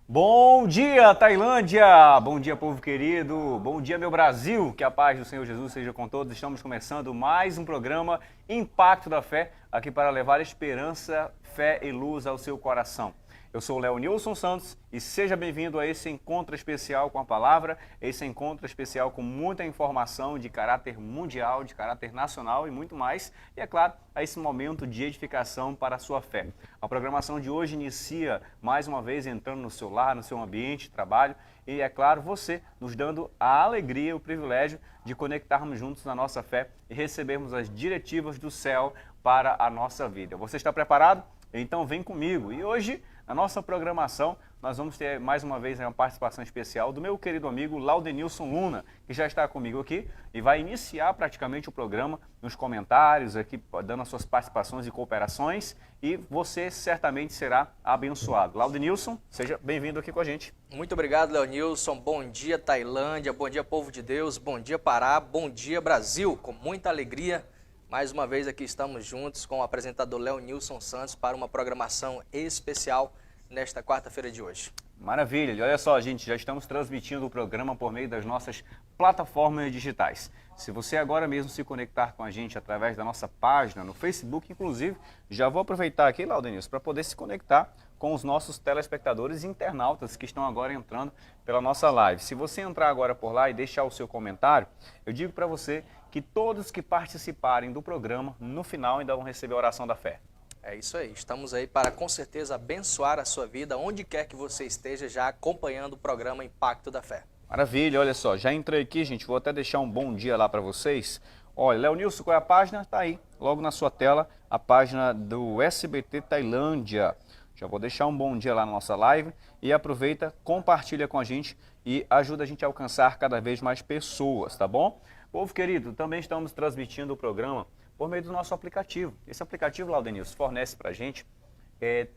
Bom dia, Tailândia! Bom dia, povo querido! Bom dia, meu Brasil! Que a paz do Senhor Jesus seja com todos. Estamos começando mais um programa Impacto da Fé, aqui para levar esperança, fé e luz ao seu coração. Eu sou o Leonilson Santos e seja bem-vindo a esse encontro especial com a palavra, esse encontro especial com muita informação de caráter mundial, de caráter nacional e muito mais. E, é claro, a esse momento de edificação para a sua fé. A programação de hoje inicia, mais uma vez, entrando no seu lar, no seu ambiente de trabalho e, é claro, você nos dando a alegria, o privilégio de conectarmos juntos na nossa fé e recebermos as diretivas do céu para a nossa vida. Você está preparado? Então vem comigo. E hoje, na nossa programação, nós vamos ter mais uma vez uma participação especial do meu querido amigo Laudenilson Luna, que já está comigo aqui e vai iniciar praticamente o programa nos comentários, aqui dando as suas participações e cooperações, e você certamente será abençoado. Laudenilson, seja bem-vindo aqui com a gente. Muito obrigado, Leonilson. Bom dia, Tailândia. Bom dia, povo de Deus. Bom dia, Pará. Bom dia, Brasil. Com muita alegria, mais uma vez aqui estamos juntos com o apresentador Leonilson Santos para uma programação especial nesta quarta-feira de hoje. Maravilha! E olha só, gente, já estamos transmitindo o programa por meio das nossas plataformas digitais. Se você agora mesmo se conectar com a gente através da nossa página no Facebook, inclusive, já vou aproveitar aqui, Laudenilson, para poder se conectar com os nossos telespectadores e internautas que estão agora entrando pela nossa live. Se você entrar agora por lá e deixar o seu comentário, eu digo para você que todos que participarem do programa, no final ainda vão receber a oração da fé. É isso aí, estamos aí para com certeza abençoar a sua vida, onde quer que você esteja já acompanhando o programa Impacto da Fé. Maravilha, olha só, já entrei aqui, gente, vou até deixar um bom dia lá para vocês. Olha, Leonilson, qual é a página? Tá aí, logo na sua tela, a página do SBT Tailândia. Já vou deixar um bom dia lá na nossa live e aproveita, compartilha com a gente e ajuda a gente a alcançar cada vez mais pessoas, tá bom? Povo querido, também estamos transmitindo o programa por meio do nosso aplicativo. Esse aplicativo, Laudenilson, fornece para a gente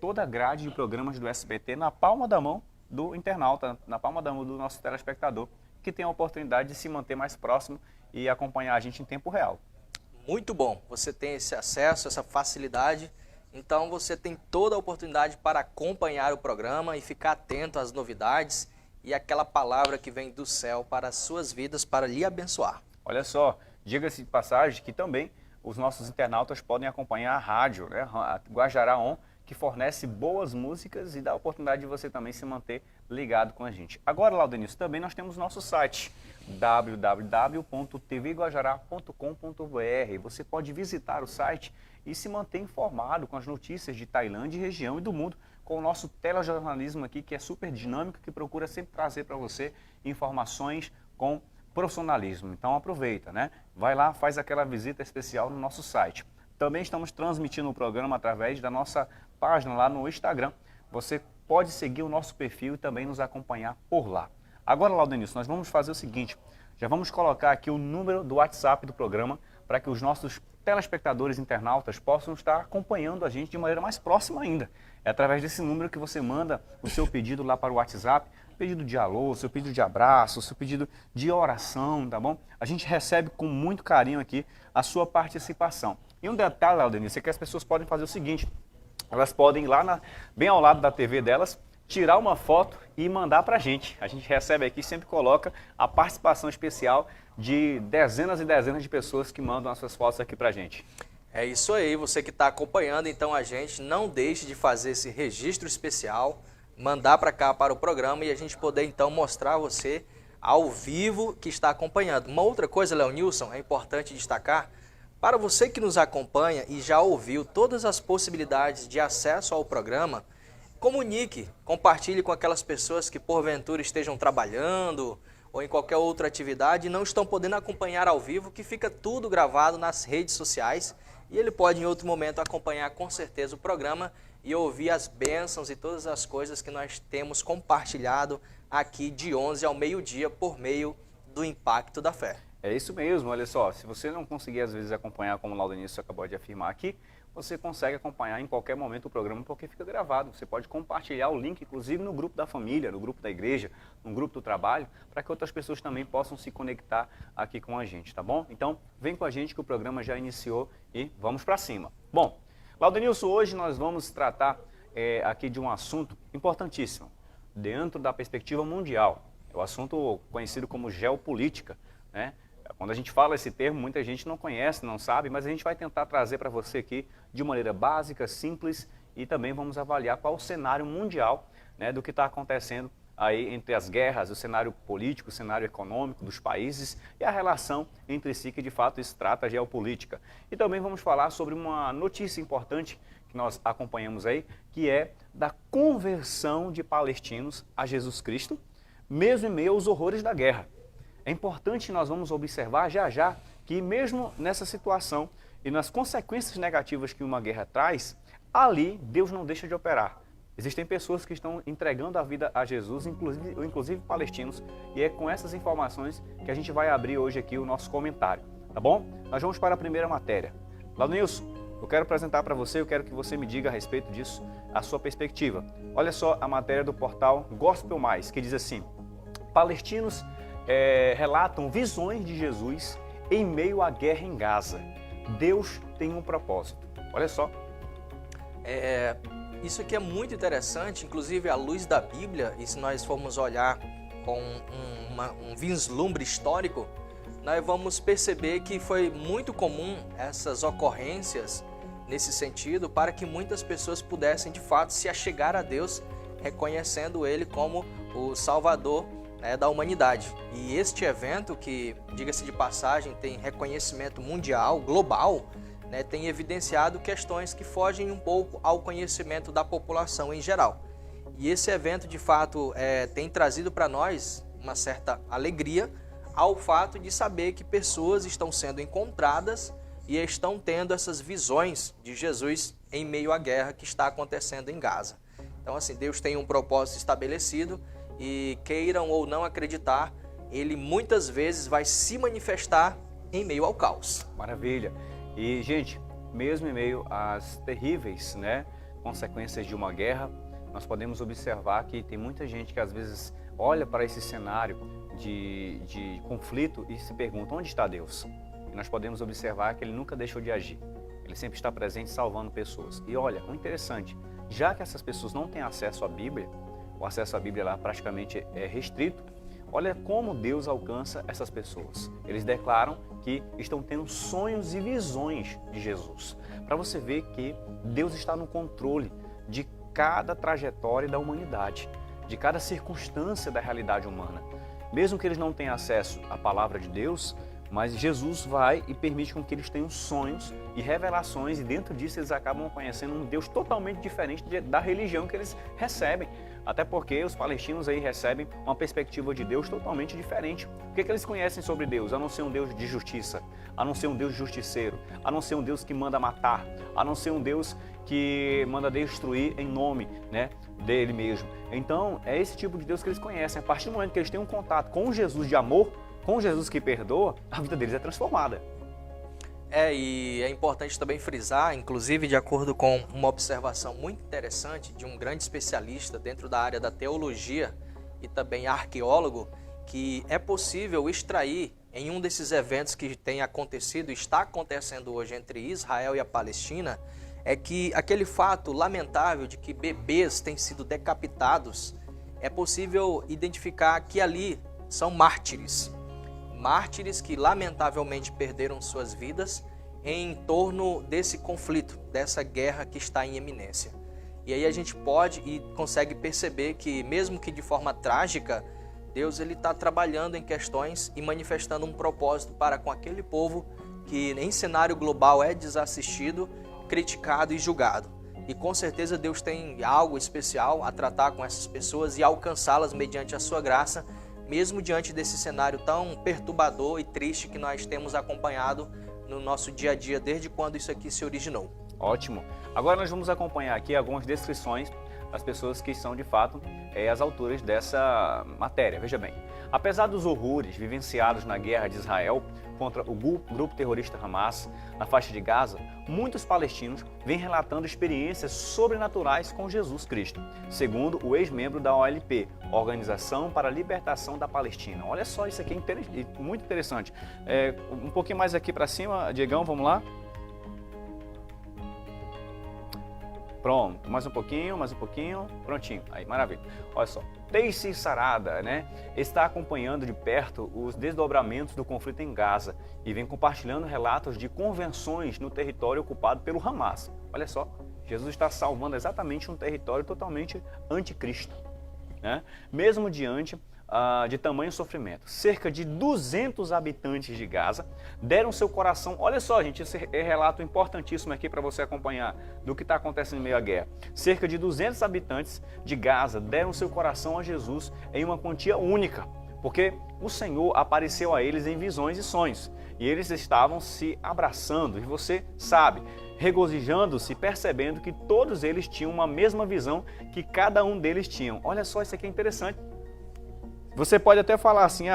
toda a grade de programas do SBT na palma da mão do internauta, na palma da mão do nosso telespectador, que tem a oportunidade de se manter mais próximo e acompanhar a gente em tempo real. Muito bom, você tem esse acesso, essa facilidade, então você tem toda a oportunidade para acompanhar o programa e ficar atento às novidades e aquela palavra que vem do céu para as suas vidas, para lhe abençoar. Olha só, diga-se de passagem que também os nossos internautas podem acompanhar a rádio, né, a Guajará On, que fornece boas músicas e dá a oportunidade de você também se manter ligado com a gente. Agora, Laudenilson, também nós temos nosso site, www.tvguajará.com.br. Você pode visitar o site e se manter informado com as notícias de Tailândia, região e do mundo, com o nosso telejornalismo aqui, que é super dinâmico, que procura sempre trazer para você informações com profissionalismo. Então aproveita, né? Vai lá, faz aquela visita especial no nosso site. Também estamos transmitindo o programa através da nossa página lá no Instagram. Você pode seguir o nosso perfil e também nos acompanhar por lá. Agora, Laudenilson, nós vamos fazer o seguinte, já vamos colocar aqui o número do WhatsApp do programa para que os nossos telespectadores internautas possam estar acompanhando a gente de maneira mais próxima ainda. É através desse número que você manda o seu pedido lá para o WhatsApp, pedido de alô, seu pedido de abraço, seu pedido de oração, tá bom? A gente recebe com muito carinho aqui a sua participação. E um detalhe, Laudenilson, é que as pessoas podem fazer o seguinte, elas podem ir lá bem ao lado da TV delas, tirar uma foto e mandar para a gente. A gente recebe aqui, sempre coloca a participação especial de dezenas e dezenas de pessoas que mandam as suas fotos aqui para a gente. É isso aí, você que está acompanhando então a gente, não deixe de fazer esse registro especial, mandar para cá para o programa e a gente poder então mostrar a você ao vivo que está acompanhando. Uma outra coisa, Leonilson, é importante destacar, para você que nos acompanha e já ouviu todas as possibilidades de acesso ao programa, comunique, compartilhe com aquelas pessoas que porventura estejam trabalhando ou em qualquer outra atividade e não estão podendo acompanhar ao vivo, que fica tudo gravado nas redes sociais e ele pode em outro momento acompanhar com certeza o programa e ouvir as bênçãos e todas as coisas que nós temos compartilhado aqui de 11 ao meio-dia por meio do Impacto da Fé. É isso mesmo, olha só, se você não conseguir às vezes acompanhar, como o Laudenilson acabou de afirmar aqui, você consegue acompanhar em qualquer momento o programa porque fica gravado. Você pode compartilhar o link, inclusive no grupo da família, no grupo da igreja, no grupo do trabalho, para que outras pessoas também possam se conectar aqui com a gente, tá bom? Então, vem com a gente que o programa já iniciou e vamos para cima. Bom, Laudenilson, hoje nós vamos tratar aqui de um assunto importantíssimo. dentro da perspectiva mundial. É o assunto conhecido como geopolítica, né? Quando a gente fala esse termo, muita gente não conhece, não sabe, mas a gente vai tentar trazer para você aqui de maneira básica, simples, e também vamos avaliar qual o cenário mundial, né, do que está acontecendo aí entre as guerras, o cenário político, o cenário econômico dos países e a relação entre si, que de fato isso trata geopolítica. E também vamos falar sobre uma notícia importante que nós acompanhamos aí, que é da conversão de palestinos a Jesus Cristo, mesmo em meio aos horrores da guerra. É importante, nós vamos observar já já que mesmo nessa situação e nas consequências negativas que uma guerra traz, ali Deus não deixa de operar. Existem pessoas que estão entregando a vida a Jesus, inclusive palestinos, e é com essas informações que a gente vai abrir hoje aqui o nosso comentário, tá bom? Nós vamos para a primeira matéria. Laudnilson, eu quero apresentar para você, eu quero que você me diga a respeito disso, a sua perspectiva. Olha só a matéria do portal Gospel Mais, que diz assim: palestinos relatam visões de Jesus em meio à guerra em Gaza. Deus tem um propósito. Olha só. Isso aqui é muito interessante, inclusive à luz da Bíblia, e se nós formos olhar com um vislumbre histórico, nós vamos perceber que foi muito comum essas ocorrências nesse sentido, para que muitas pessoas pudessem de fato se achegar a Deus, reconhecendo Ele como o Salvador, né, da humanidade. E este evento, que, diga-se de passagem, tem reconhecimento mundial, global, né, tem evidenciado questões que fogem um pouco ao conhecimento da população em geral. E esse evento, de fato, tem trazido para nós uma certa alegria ao fato de saber que pessoas estão sendo encontradas e estão tendo essas visões de Jesus em meio à guerra que está acontecendo em Gaza. Então, assim, Deus tem um propósito estabelecido e, queiram ou não acreditar, Ele muitas vezes vai se manifestar em meio ao caos. Maravilha! E, gente, mesmo em meio às terríveis, né, consequências de uma guerra, nós podemos observar que tem muita gente que às vezes olha para esse cenário de conflito e se pergunta: onde está Deus? E nós podemos observar que Ele nunca deixou de agir. Ele sempre está presente salvando pessoas. E olha, o interessante, já que essas pessoas não têm acesso à Bíblia, o acesso à Bíblia lá praticamente é restrito, olha como Deus alcança essas pessoas. Eles declaram que estão tendo sonhos e visões de Jesus. Para você ver que Deus está no controle de cada trajetória da humanidade, de cada circunstância da realidade humana. Mesmo que eles não tenham acesso à palavra de Deus, mas Jesus vai e permite com que eles tenham sonhos e revelações, e dentro disso eles acabam conhecendo um Deus totalmente diferente da religião que eles recebem. Até porque os palestinos aí recebem uma perspectiva de Deus totalmente diferente. O que eles conhecem sobre Deus? A não ser um Deus de justiça, a não ser um Deus justiceiro, a não ser um Deus que manda matar, a não ser um Deus que manda destruir em nome, né, dele mesmo. Então, é esse tipo de Deus que eles conhecem. A partir do momento que eles têm um contato com Jesus de amor, com Jesus que perdoa, a vida deles é transformada. E é importante também frisar, inclusive de acordo com uma observação muito interessante de um grande especialista dentro da área da teologia e também arqueólogo, que é possível extrair em um desses eventos que tem acontecido e está acontecendo hoje entre Israel e a Palestina, é que aquele fato lamentável de que bebês têm sido decapitados, é possível identificar que ali são mártires que lamentavelmente perderam suas vidas em torno desse conflito, dessa guerra que está em eminência. E aí a gente pode e consegue perceber que, mesmo que de forma trágica, Deus está trabalhando em questões e manifestando um propósito para com aquele povo que em cenário global é desassistido, criticado e julgado. E com certeza Deus tem algo especial a tratar com essas pessoas e alcançá-las mediante a sua graça, mesmo diante desse cenário tão perturbador e triste que nós temos acompanhado no nosso dia a dia desde quando isso aqui se originou. Ótimo! Agora nós vamos acompanhar aqui algumas descrições das pessoas que são de fato as autoras dessa matéria. Veja bem, apesar dos horrores vivenciados na guerra de Israel contra o grupo terrorista Hamas na faixa de Gaza, muitos palestinos vêm relatando experiências sobrenaturais com Jesus Cristo, segundo o ex-membro da OLP, Organização para a Libertação da Palestina. Olha só, isso aqui é muito interessante. Um pouquinho mais aqui para cima, Diegão, vamos lá? Pronto, mais um pouquinho, prontinho. Aí, maravilha. Olha só, Teice Sarada, né, está acompanhando de perto os desdobramentos do conflito em Gaza e vem compartilhando relatos de convenções no território ocupado pelo Hamas. Olha só, Jesus está salvando exatamente um território totalmente anticristo, né? Mesmo diante de tamanho sofrimento. Cerca de 200 habitantes de Gaza deram seu coração. Olha só, gente, esse é relato importantíssimo aqui para você acompanhar do que está acontecendo em meio à guerra. Cerca de 200 habitantes de Gaza deram seu coração a Jesus em uma quantia única, porque o Senhor apareceu a eles em visões e sonhos, e eles estavam se abraçando, e você sabe, regozijando-se, percebendo que todos eles tinham uma mesma visão que cada um deles tinha. Olha só, isso aqui é interessante. Você pode até falar assim,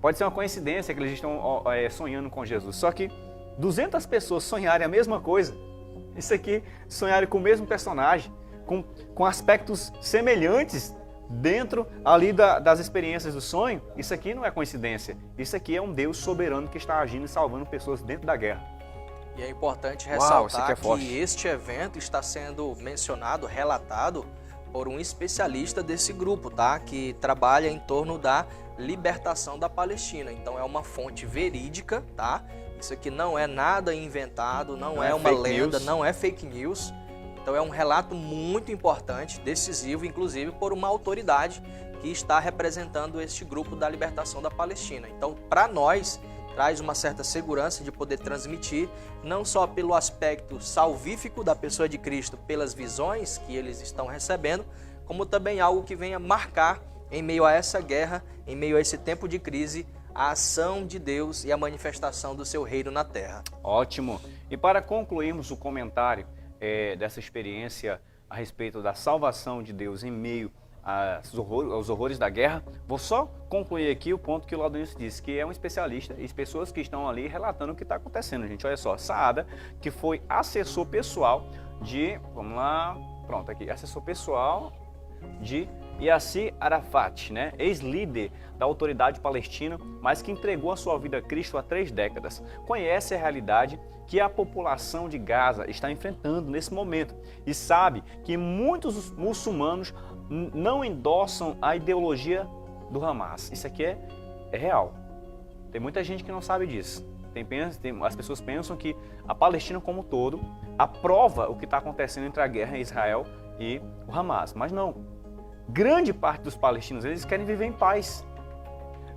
pode ser uma coincidência que eles estão sonhando com Jesus. Só que 200 pessoas sonharem a mesma coisa, isso aqui, sonharem com o mesmo personagem, com aspectos semelhantes dentro ali das experiências do sonho, isso aqui não é coincidência. Isso aqui é um Deus soberano que está agindo e salvando pessoas dentro da guerra. E é importante ressaltar que este evento está sendo mencionado, relatado, por um especialista desse grupo, tá? Que trabalha em torno da libertação da Palestina. Então é uma fonte verídica, tá? Isso aqui não é nada inventado, não é uma lenda, não é fake news. Então é um relato muito importante, decisivo, inclusive por uma autoridade que está representando este grupo da libertação da Palestina. Então, para nós, traz uma certa segurança de poder transmitir, não só pelo aspecto salvífico da pessoa de Cristo, pelas visões que eles estão recebendo, como também algo que venha marcar, em meio a essa guerra, em meio a esse tempo de crise, a ação de Deus e a manifestação do seu reino na terra. Ótimo! E para concluirmos o comentário dessa experiência a respeito da salvação de Deus em meio aos horrores da guerra, vou só concluir aqui o ponto que o Laudêncio disse, que é um especialista e as pessoas que estão ali relatando o que está acontecendo, gente. Olha só, Saada, que foi assessor pessoal assessor pessoal de Yasser Arafat, né? Ex-líder da autoridade palestina, mas que entregou a sua vida a Cristo há 3 décadas. Conhece a realidade que a população de Gaza está enfrentando nesse momento e sabe que muitos muçulmanos não endossam a ideologia do Hamas. Isso aqui é real. Tem muita gente que não sabe disso. As pessoas pensam que a Palestina como um todo aprova o que está acontecendo entre a guerra em Israel e o Hamas, mas não. Grande parte dos palestinos, eles querem viver em paz.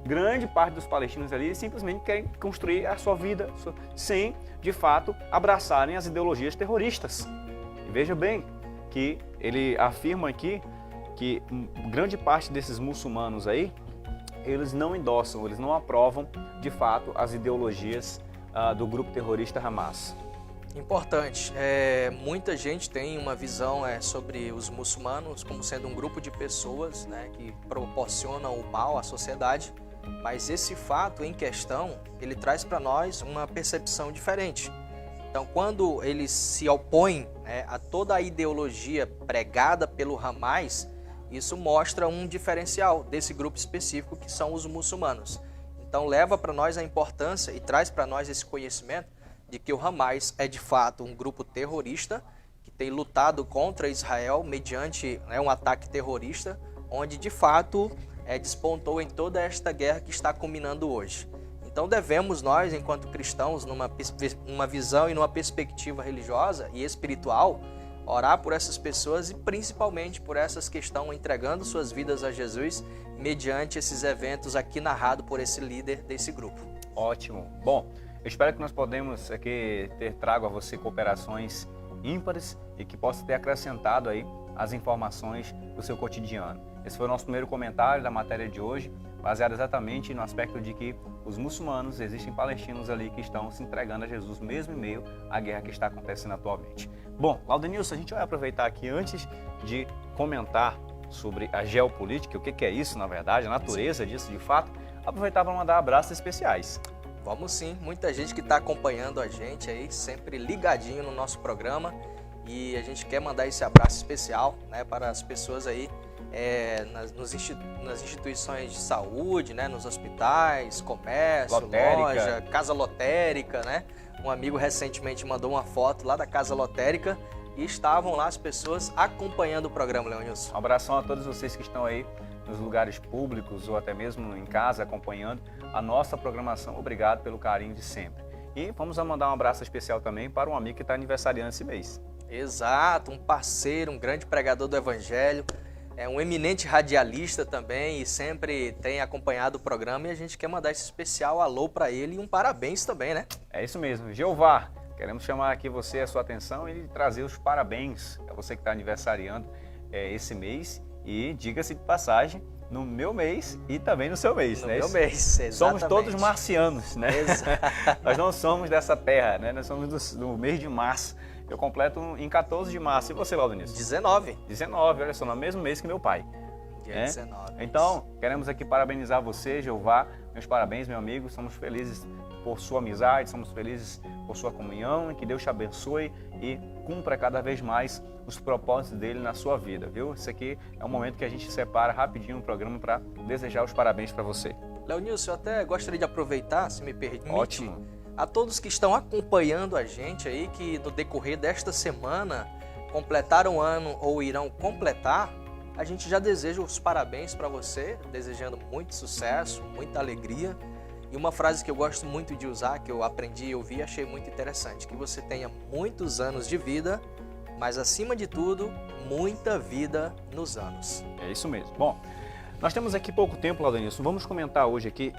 Grande parte dos palestinos ali simplesmente querem construir a sua vida sem, de fato, abraçarem as ideologias terroristas. E veja bem que ele afirma aqui que grande parte desses muçulmanos aí, eles não endossam, eles não aprovam, de fato, as ideologias do grupo terrorista Hamas. Importante, muita gente tem uma visão sobre os muçulmanos como sendo um grupo de pessoas, né, que proporcionam o mal à sociedade, mas esse fato em questão, ele traz para nós uma percepção diferente. Então, quando eles se opõem a toda a ideologia pregada pelo Hamas, isso mostra um diferencial desse grupo específico que são os muçulmanos. Então, leva para nós a importância e traz para nós esse conhecimento de que o Hamas é de fato um grupo terrorista que tem lutado contra Israel mediante um ataque terrorista, onde de fato despontou em toda esta guerra que está culminando hoje. Então devemos nós, enquanto cristãos, numa visão e numa perspectiva religiosa e espiritual, orar por essas pessoas e principalmente por essas que estão entregando suas vidas a Jesus mediante esses eventos aqui narrados por esse líder desse grupo. Ótimo. Bom, eu espero que nós podemos aqui ter trago a você cooperações ímpares e que possa ter acrescentado aí as informações do seu cotidiano. Esse foi o nosso primeiro comentário da matéria de hoje, baseado exatamente no aspecto de que os muçulmanos, existem palestinos ali que estão se entregando a Jesus mesmo em meio à guerra que está acontecendo atualmente. Bom, Laudenilson, a gente vai aproveitar aqui antes de comentar sobre a geopolítica, o que é isso na verdade, a natureza disso de fato, aproveitar para mandar abraços especiais. Vamos sim, muita gente que está acompanhando a gente aí, sempre ligadinho no nosso programa, e a gente quer mandar esse abraço especial, né, para as pessoas aí nas instituições de saúde, né, nos hospitais, comércio, loja, casa lotérica, né? Um amigo recentemente mandou uma foto lá da casa lotérica e estavam lá as pessoas acompanhando o programa, Leonilson. Um abração a todos vocês que estão aí nos lugares públicos ou até mesmo em casa acompanhando a nossa programação. Obrigado pelo carinho de sempre. E vamos mandar um abraço especial também para um amigo que está aniversariando esse mês. Exato, um parceiro, um grande pregador do Evangelho, é um eminente radialista também e sempre tem acompanhado o programa, e a gente quer mandar esse especial alô para ele e um parabéns também, né? É isso mesmo. Jeová, queremos chamar aqui você, a sua atenção e trazer os parabéns a você que está aniversariando esse mês. E diga-se de passagem, no meu mês e também no seu mês, no né? meu mês, exatamente. Somos todos marcianos, né? Nós não somos dessa terra, né? Nós somos do mês de março. Eu completo em 14 de março. E você, Valdonício? 19. 19, olha só, no mesmo mês que meu pai. Dia 19. Então, queremos aqui parabenizar você, Jeová. Meus parabéns, meu amigo. Somos felizes por sua amizade, somos felizes por sua comunhão, e que Deus te abençoe e cumpra cada vez mais os propósitos dele na sua vida, viu? Isso aqui é um momento que a gente separa rapidinho o programa para desejar os parabéns para você. Leonilson, eu até gostaria de aproveitar, se me permite, Ótimo. A todos que estão acompanhando a gente aí, que no decorrer desta semana completaram um ano ou irão completar, a gente já deseja os parabéns para você, desejando muito sucesso, muita alegria. E uma frase que eu gosto muito de usar, que eu aprendi e ouvi e achei muito interessante, que você tenha muitos anos de vida, mas acima de tudo, muita vida nos anos. É isso mesmo. Bom, nós temos aqui pouco tempo, Laudenilson. Vamos comentar hoje aqui,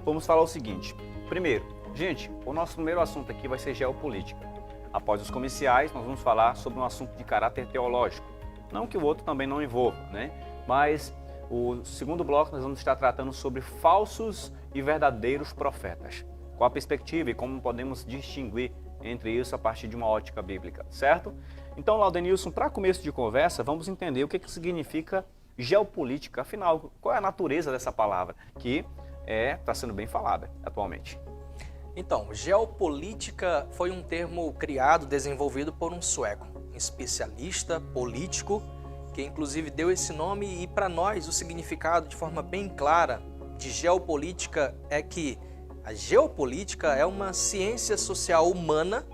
vamos falar o seguinte. Primeiro, gente, o nosso primeiro assunto aqui vai ser geopolítica. Após os comerciais, nós vamos falar sobre um assunto de caráter teológico. Não que o outro também não envolva, né? Mas o segundo bloco nós vamos estar tratando sobre falsos e verdadeiros profetas. Qual a perspectiva e como podemos distinguir entre isso a partir de uma ótica bíblica, certo? Então, Laudenilson, para começo de conversa, vamos entender o que significa geopolítica. Afinal, qual é a natureza dessa palavra que está sendo bem falada atualmente? Então, geopolítica foi um termo criado, desenvolvido por um sueco, um especialista político, que inclusive deu esse nome, e para nós o significado de forma bem clara de geopolítica é que a geopolítica é uma ciência social humana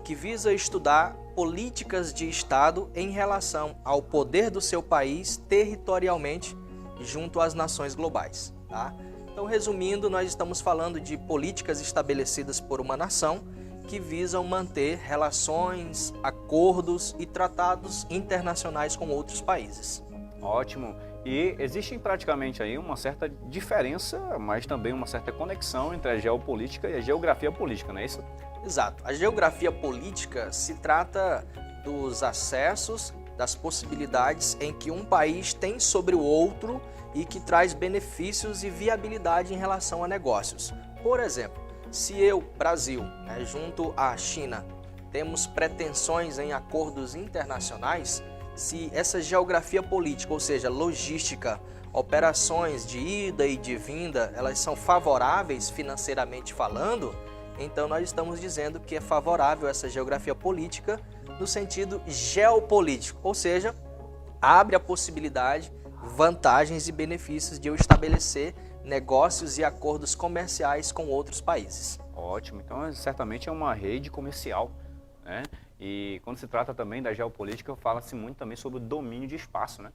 que visa estudar políticas de Estado em relação ao poder do seu país territorialmente junto às nações globais, tá? Então, resumindo, nós estamos falando de políticas estabelecidas por uma nação que visam manter relações, acordos e tratados internacionais com outros países. Ótimo. E existe praticamente aí uma certa diferença, mas também uma certa conexão entre a geopolítica e a geografia política, não é isso? Exato. A geografia política se trata dos acessos, das possibilidades em que um país tem sobre o outro e que traz benefícios e viabilidade em relação a negócios. Por exemplo, se eu, Brasil, junto à China, temos pretensões em acordos internacionais, se essa geografia política, ou seja, logística, operações de ida e de vinda, elas são favoráveis financeiramente falando, então nós estamos dizendo que é favorável essa geografia política no sentido geopolítico, ou seja, abre a possibilidade, vantagens e benefícios de eu estabelecer negócios e acordos comerciais com outros países. Ótimo, então certamente é uma rede comercial, né? E quando se trata também da geopolítica, fala-se muito também sobre o domínio de espaço, né?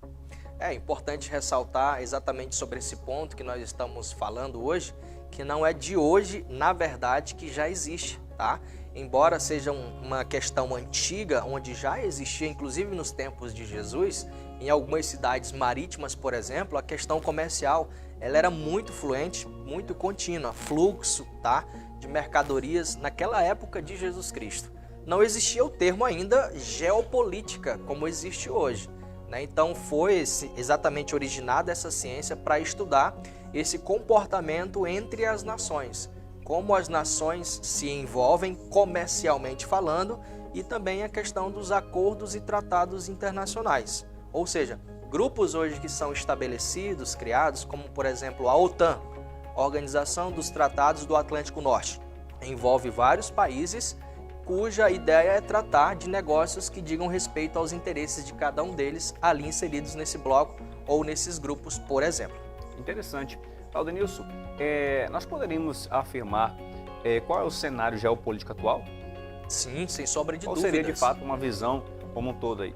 É importante ressaltar exatamente sobre esse ponto que nós estamos falando hoje, que não é de hoje, na verdade, que já existe, tá? Embora seja uma questão antiga, onde já existia, inclusive nos tempos de Jesus, em algumas cidades marítimas, por exemplo, a questão comercial ela era muito fluente, muito contínua, fluxo, tá, de mercadorias naquela época de Jesus Cristo. Não existia o termo ainda geopolítica, como existe hoje, né? Então foi exatamente originada essa ciência para estudar esse comportamento entre as nações, como as nações se envolvem comercialmente falando, e também a questão dos acordos e tratados internacionais. Ou seja, grupos hoje que são estabelecidos, criados, como por exemplo a OTAN, Organização dos Tratados do Atlântico Norte, envolve vários países cuja ideia é tratar de negócios que digam respeito aos interesses de cada um deles ali inseridos nesse bloco ou nesses grupos, por exemplo. Interessante. Laudenilson, nós poderíamos afirmar qual é o cenário geopolítico atual? Sim, sem sombra de Qual dúvidas. seria de fato uma visão como um todo aí?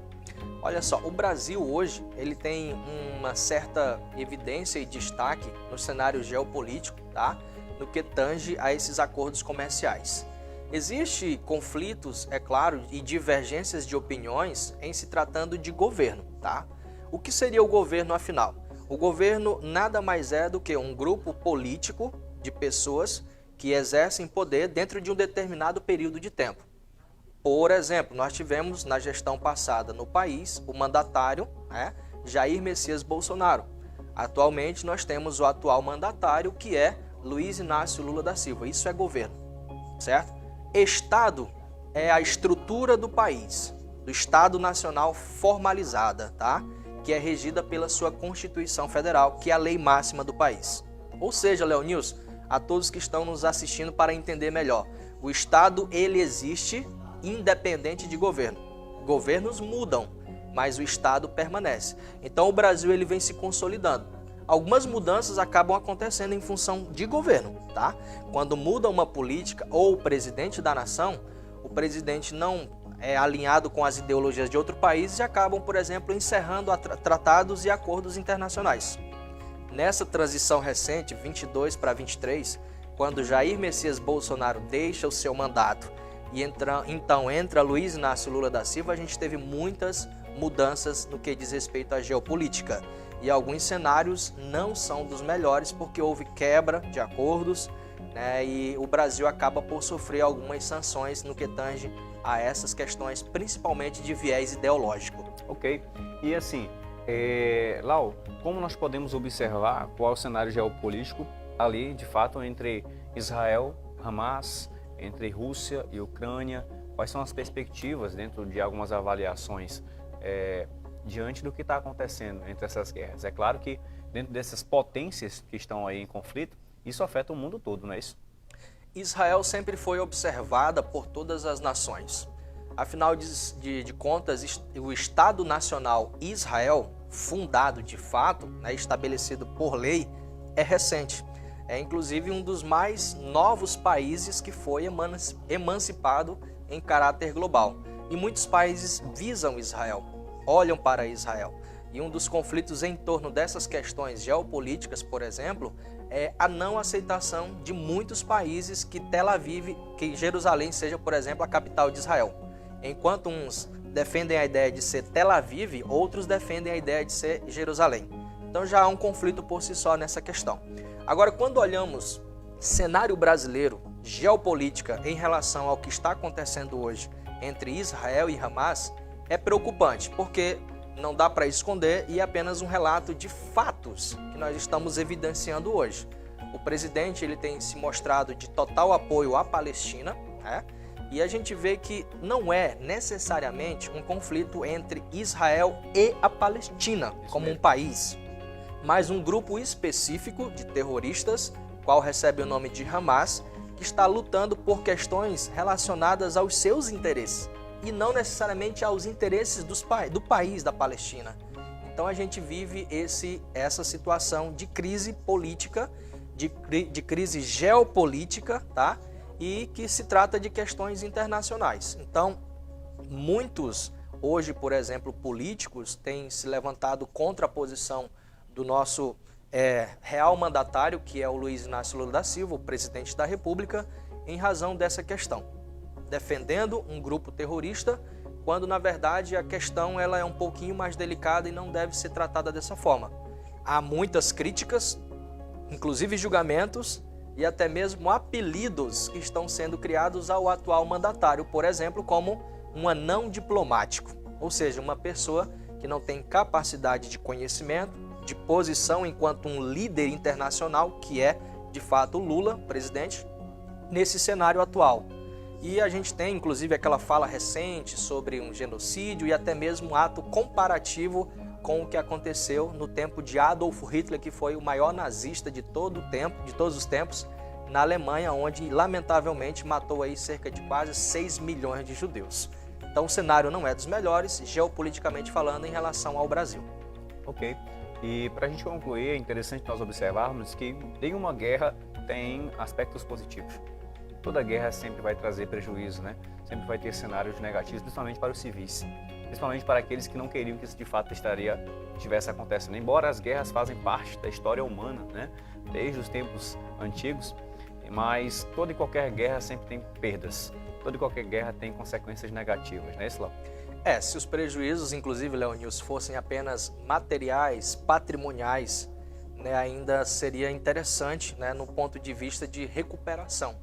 Olha só, o Brasil hoje ele tem uma certa evidência e destaque no cenário geopolítico, tá? No que tange a esses acordos comerciais. Existem conflitos, é claro, e divergências de opiniões em se tratando de governo, tá? O que seria o governo afinal? O governo nada mais é do que um grupo político de pessoas que exercem poder dentro de um determinado período de tempo. Por exemplo, nós tivemos na gestão passada no país o mandatário, Jair Messias Bolsonaro. Atualmente nós temos o atual mandatário, que é Luiz Inácio Lula da Silva. Isso é governo, certo? Estado é a estrutura do país, do Estado Nacional formalizada, tá? Que é regida pela sua Constituição Federal, que é a lei máxima do país. Ou seja, Leonils, a todos que estão nos assistindo para entender melhor, o Estado ele existe independente de governo. Governos mudam, mas o Estado permanece. Então o Brasil ele vem se consolidando. Algumas mudanças acabam acontecendo em função de governo, tá? Quando muda uma política ou o presidente da nação, o presidente não é alinhado com as ideologias de outro país e acabam, por exemplo, encerrando tratados e acordos internacionais. Nessa transição recente, 22 para 23, quando Jair Messias Bolsonaro deixa o seu mandato e então entra Luiz Inácio Lula da Silva, a gente teve muitas mudanças no que diz respeito à geopolítica. E alguns cenários não são dos melhores porque houve quebra de acordos, né, e o Brasil acaba por sofrer algumas sanções no que tange a essas questões, principalmente de viés ideológico. Ok. E assim, Lau, como nós podemos observar qual é o cenário geopolítico ali, de fato, entre Israel, Hamas, entre Rússia e Ucrânia? Quais são as perspectivas dentro de algumas avaliações diante do que está acontecendo entre essas guerras? É claro que dentro dessas potências que estão aí em conflito, isso afeta o mundo todo, não é isso? Israel sempre foi observada por todas as nações. Afinal de contas, o Estado Nacional Israel, fundado de fato, estabelecido por lei, é recente. É inclusive um dos mais novos países que foi emancipado em caráter global. E muitos países visam Israel, olham para Israel. E um dos conflitos em torno dessas questões geopolíticas, por exemplo, é a não aceitação de muitos países que que Jerusalém seja, por exemplo, a capital de Israel. Enquanto uns defendem a ideia de ser Tel Aviv, outros defendem a ideia de ser Jerusalém. Então já há um conflito por si só nessa questão. Agora, quando olhamos cenário brasileiro, geopolítica, em relação ao que está acontecendo hoje entre Israel e Hamas, é preocupante, porque não dá para esconder e é apenas um relato de fatos que nós estamos evidenciando hoje. O presidente ele tem se mostrado de total apoio à Palestina, e a gente vê que não é necessariamente um conflito entre Israel e a Palestina como um país, mas um grupo específico de terroristas, qual recebe o nome de Hamas, que está lutando por questões relacionadas aos seus interesses e não necessariamente aos interesses do país da Palestina. Então a gente vive essa situação de crise política, de crise geopolítica, tá? E que se trata de questões internacionais. Então, muitos hoje, por exemplo, políticos têm se levantado contra a posição do nosso real mandatário, que é o Luiz Inácio Lula da Silva, o presidente da República, em razão dessa questão, defendendo um grupo terrorista, quando na verdade a questão ela é um pouquinho mais delicada e não deve ser tratada dessa forma. Há muitas críticas, inclusive julgamentos e até mesmo apelidos que estão sendo criados ao atual mandatário, por exemplo, como um anão diplomático, ou seja, uma pessoa que não tem capacidade de conhecimento, de posição enquanto um líder internacional, que é de fato Lula, presidente, nesse cenário atual. E a gente tem inclusive aquela fala recente sobre um genocídio e até mesmo um ato comparativo com o que aconteceu no tempo de Adolf Hitler, que foi o maior nazista de todos os tempos, na Alemanha, onde lamentavelmente matou aí cerca de quase 6 milhões de judeus. Então o cenário não é dos melhores, geopoliticamente falando, em relação ao Brasil. Ok. E para a gente concluir, é interessante nós observarmos que nenhuma guerra tem aspectos positivos. Toda guerra sempre vai trazer prejuízo, né? sempre vai ter cenários negativos, principalmente para os civis, principalmente para aqueles que não queriam que isso de fato estivesse acontecendo. Embora as guerras fazem parte da história humana, né, desde os tempos antigos, mas toda e qualquer guerra sempre tem perdas, toda e qualquer guerra tem consequências negativas, né, Isla? Se os prejuízos, inclusive, Leonils, fossem apenas materiais, patrimoniais, né, ainda seria interessante, né, no ponto de vista de recuperação.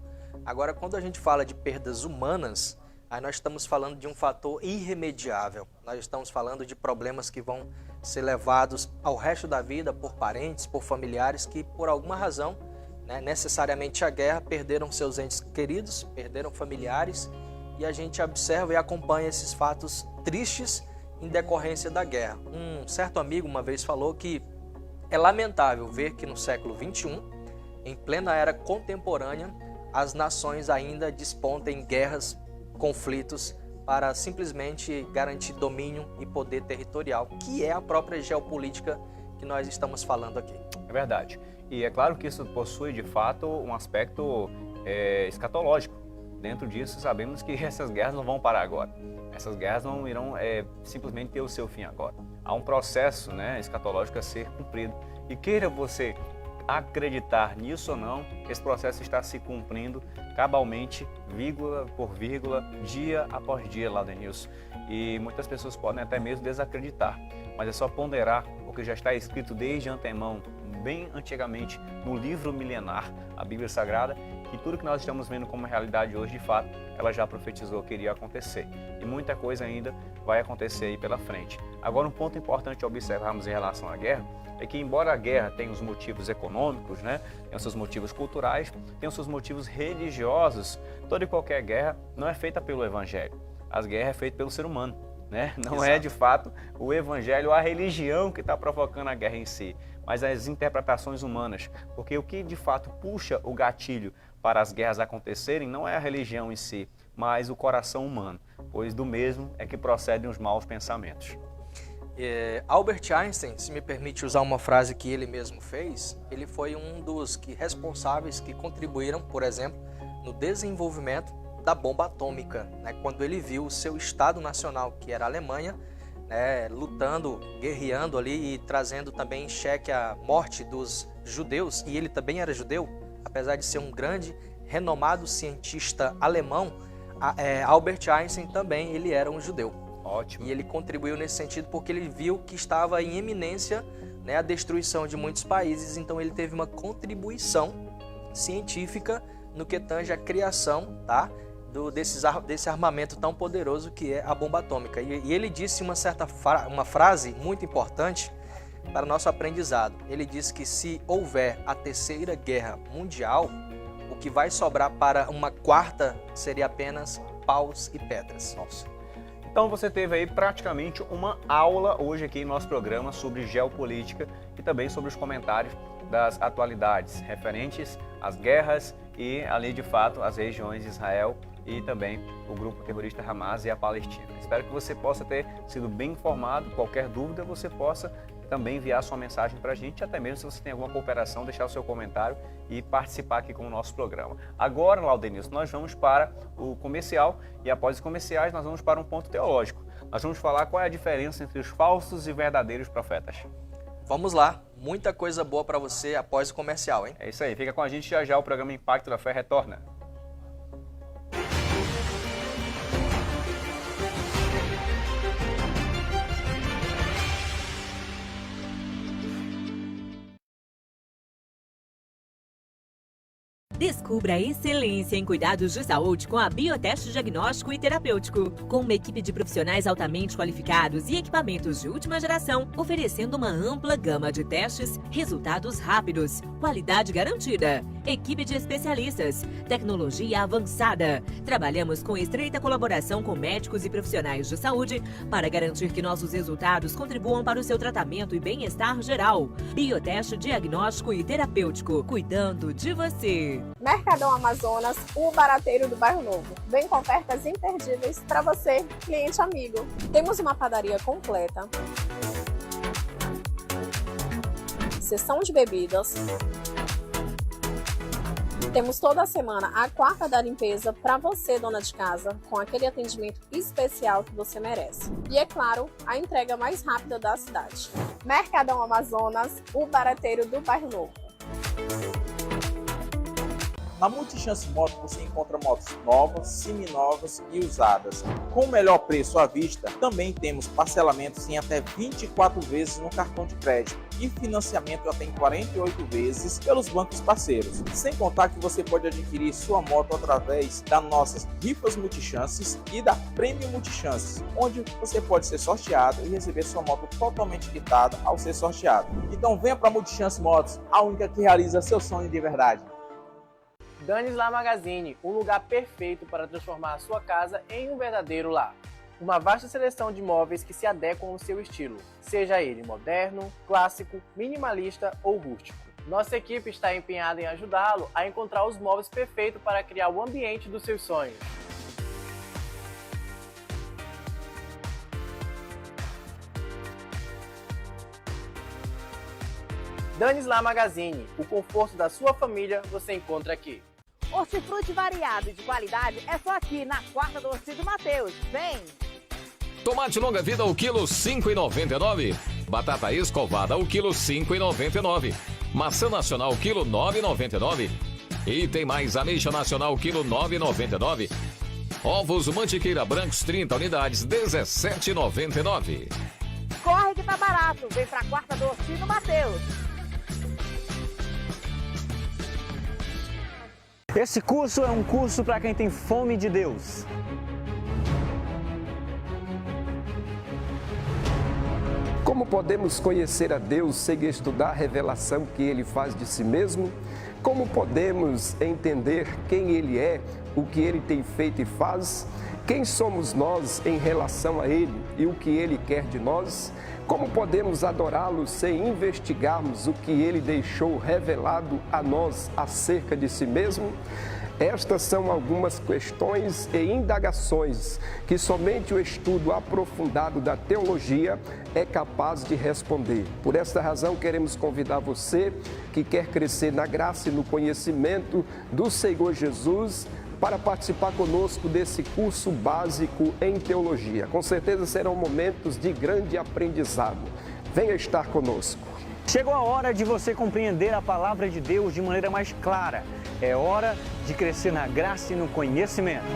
Agora, quando a gente fala de perdas humanas, aí nós estamos falando de um fator irremediável. Nós estamos falando de problemas que vão ser levados ao resto da vida por parentes, por familiares que, por alguma razão, né, necessariamente a guerra, perderam seus entes queridos, perderam familiares, e a gente observa e acompanha esses fatos tristes em decorrência da guerra. Um certo amigo uma vez falou que é lamentável ver que no século XXI, em plena era contemporânea, as nações ainda despontem em guerras, conflitos, para simplesmente garantir domínio e poder territorial, que é a própria geopolítica que nós estamos falando aqui. É verdade. E é claro que isso possui, de fato, um aspecto escatológico. Dentro disso, sabemos que essas guerras não vão parar agora. Essas guerras não irão simplesmente ter o seu fim agora. Há um processo, né, escatológico a ser cumprido. E queira você acreditar nisso ou não, esse processo está se cumprindo cabalmente, vírgula por vírgula, dia após dia, Laudenilson. E muitas pessoas podem até mesmo desacreditar, mas é só ponderar, porque já está escrito desde antemão, bem antigamente, no livro milenar, a Bíblia Sagrada, que tudo que nós estamos vendo como realidade hoje, de fato, ela já profetizou que iria acontecer. E muita coisa ainda vai acontecer aí pela frente. Agora, um ponto importante a observarmos em relação à guerra é que, embora a guerra tenha os motivos econômicos, né, tenha os seus motivos culturais, tenha os seus motivos religiosos, toda e qualquer guerra não é feita pelo Evangelho. As guerras é feita pelo ser humano, né? Não Exato. É, de fato, o Evangelho ou a religião que está provocando a guerra em si, mas as interpretações humanas. Porque o que, de fato, puxa o gatilho para as guerras acontecerem não é a religião em si, mas o coração humano, pois do mesmo é que procedem os maus pensamentos. Albert Einstein, se me permite usar uma frase que ele mesmo fez, ele foi um dos responsáveis que contribuíram, por exemplo, no desenvolvimento da bomba atômica, né? Quando ele viu o seu Estado Nacional, que era a Alemanha, né, lutando, guerreando ali e trazendo também em xeque a morte dos judeus, e ele também era judeu, apesar de ser um grande, renomado cientista alemão, Albert Einstein também ele era um judeu. Ótimo. E ele contribuiu nesse sentido porque ele viu que estava em eminência, né, a destruição de muitos países, então ele teve uma contribuição científica no que tange a criação, tá, desse armamento tão poderoso que é a bomba atômica. E ele disse uma frase muito importante para nosso aprendizado. Ele disse que se houver a terceira guerra mundial, o que vai sobrar para uma quarta seria apenas paus e pedras. Nossa. Então você teve aí praticamente uma aula hoje aqui em nosso programa sobre geopolítica e também sobre os comentários das atualidades referentes às guerras e ali de fato as regiões de Israel e também o grupo terrorista Hamas e a Palestina. Espero que você possa ter sido bem informado. Qualquer dúvida você possa também enviar sua mensagem para a gente, até mesmo se você tem alguma cooperação, deixar o seu comentário e participar aqui com o nosso programa. Agora, Laudenilson, nós vamos para o comercial e após os comerciais nós vamos para um ponto teológico. Nós vamos falar qual é a diferença entre os falsos e verdadeiros profetas. Vamos lá, muita coisa boa para você após o comercial, hein? É isso aí, fica com a gente já já, o programa Impacto da Fé retorna. Descubra a excelência em cuidados de saúde com a Bioteste Diagnóstico e Terapêutico. Com uma equipe de profissionais altamente qualificados e equipamentos de última geração, oferecendo uma ampla gama de testes, resultados rápidos, qualidade garantida. Equipe de especialistas, tecnologia avançada. Trabalhamos com estreita colaboração com médicos e profissionais de saúde para garantir que nossos resultados contribuam para o seu tratamento e bem-estar geral. Bioteste Diagnóstico e Terapêutico, cuidando de você. Mercadão Amazonas, o barateiro do Bairro Novo. Vem com ofertas imperdíveis para você, cliente amigo. Temos uma padaria completa, seção de bebidas, Temos toda semana a quarta da limpeza para você, dona de casa, com aquele atendimento especial que você merece. E é claro, a entrega mais rápida da cidade. Mercadão Amazonas, o barateiro do Bairro Novo. Na Multichance Motos você encontra motos novas, seminovas e usadas. Com o melhor preço à vista, também temos parcelamentos em até 24 vezes no cartão de crédito e financiamento até em 48 vezes pelos bancos parceiros. Sem contar que você pode adquirir sua moto através das nossas rifas Multichances e da Prêmio Multichances, onde você pode ser sorteado e receber sua moto totalmente quitada ao ser sorteado. Então venha para a Multichance Motos, a única que realiza seu sonho de verdade. Danis Lar Magazine, um lugar perfeito para transformar a sua casa em um verdadeiro lar. Uma vasta seleção de móveis que se adequam ao seu estilo, seja ele moderno, clássico, minimalista ou rústico. Nossa equipe está empenhada em ajudá-lo a encontrar os móveis perfeitos para criar o ambiente dos seus sonhos. Danis Lar Magazine, o conforto da sua família você encontra aqui. Hortifruti variado e de qualidade é só aqui na quarta do Hortifruti Mateus. Vem! Tomate longa vida o quilo 5,99. Batata escovada o quilo 5,99. Maçã nacional quilo 9,99. E tem mais ameixa nacional quilo 9,99. Ovos Mantiqueira brancos 30 unidades 17,99. Corre que tá barato, vem pra quarta do Hortifruti Mateus. Esse curso é um curso para quem tem fome de Deus. Como podemos conhecer a Deus sem estudar a revelação que Ele faz de si mesmo? Como podemos entender quem Ele é, o que Ele tem feito e faz? Quem somos nós em relação a Ele e o que Ele quer de nós? Como podemos adorá-lo sem investigarmos o que Ele deixou revelado a nós acerca de si mesmo? Estas são algumas questões e indagações que somente o estudo aprofundado da teologia é capaz de responder. Por esta razão, queremos convidar você que quer crescer na graça e no conhecimento do Senhor Jesus para participar conosco desse curso básico em teologia. Com certeza serão momentos de grande aprendizado. Venha estar conosco. Chegou a hora de você compreender a palavra de Deus de maneira mais clara. É hora de crescer na graça e no conhecimento.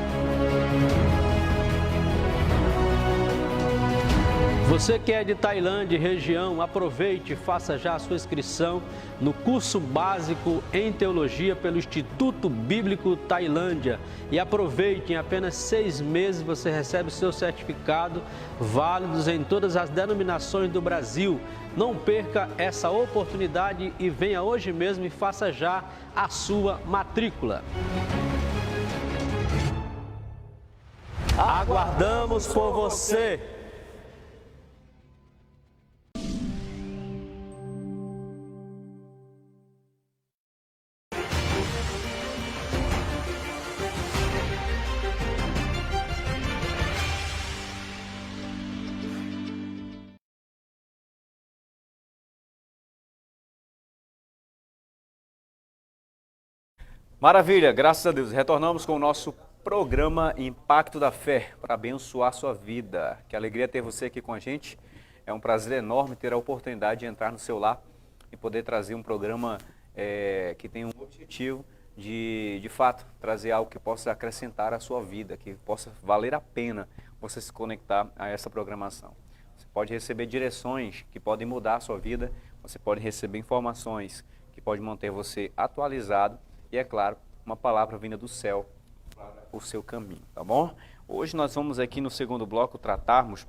Você que é de Tailândia e região, aproveite e faça já a sua inscrição no curso básico em teologia pelo Instituto Bíblico Tailândia. E aproveite, em apenas 6 meses você recebe o seu certificado, válidos em todas as denominações do Brasil. Não perca essa oportunidade e venha hoje mesmo e faça já a sua matrícula. Aguardamos por você! Maravilha, graças a Deus. Retornamos com o nosso programa Impacto da Fé para abençoar a sua vida. Que alegria ter você aqui com a gente. É um prazer enorme ter a oportunidade de entrar no seu lar e poder trazer um programa que tem um objetivo de fato, trazer algo que possa acrescentar à sua vida, que possa valer a pena você se conectar a essa programação. Você pode receber direções que podem mudar a sua vida, você pode receber informações que podem manter você atualizado e, é claro, uma palavra vinda do céu para o seu caminho, tá bom? Hoje nós vamos aqui no segundo bloco tratarmos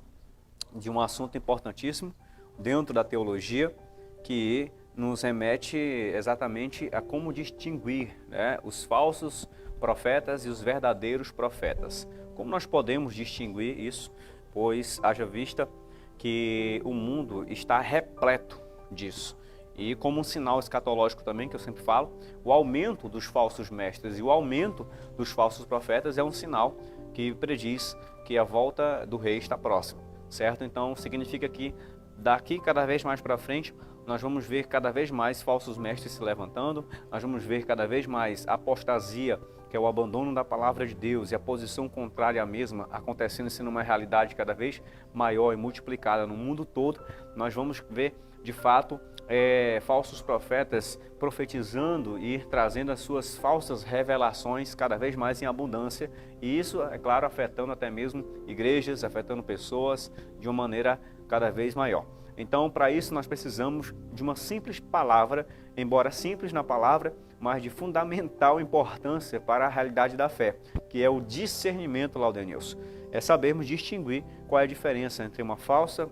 de um assunto importantíssimo dentro da teologia, que nos remete exatamente a como distinguir, né, os falsos profetas e os verdadeiros profetas. Como nós podemos distinguir isso? Pois haja vista que o mundo está repleto disso. E como um sinal escatológico também, que eu sempre falo, o aumento dos falsos mestres e o aumento dos falsos profetas é um sinal que prediz que a volta do rei está próxima, certo? Então significa que daqui cada vez mais para frente nós vamos ver cada vez mais falsos mestres se levantando, nós vamos ver cada vez mais apostasia, que é o abandono da palavra de Deus e a posição contrária à mesma acontecendo, sendo uma realidade cada vez maior e multiplicada no mundo todo. Nós vamos ver, de fato, falsos profetas profetizando e trazendo as suas falsas revelações cada vez mais em abundância, e isso, é claro, afetando até mesmo igrejas, afetando pessoas de uma maneira cada vez maior. Então, para isso, nós precisamos de uma simples palavra, embora simples na palavra, mas de fundamental importância para a realidade da fé, que é o discernimento, Laudenilson. É sabermos distinguir qual é a diferença entre uma falsa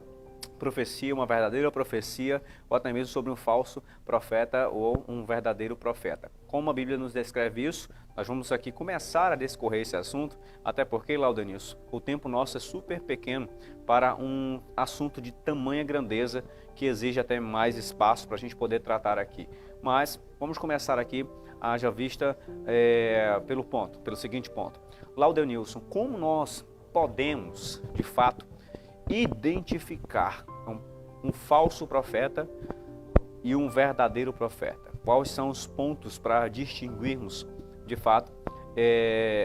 profecia, uma verdadeira profecia, ou até mesmo sobre um falso profeta ou um verdadeiro profeta. Como a Bíblia nos descreve isso, nós vamos aqui começar a discorrer esse assunto, até porque, Laudenilson, o tempo nosso é super pequeno para um assunto de tamanha grandeza que exige até mais espaço para a gente poder tratar aqui. Mas vamos começar aqui, haja vista pelo seguinte ponto. Laudenilson, como nós podemos, de fato, identificar um falso profeta e um verdadeiro profeta? Quais são os pontos para distinguirmos, de fato,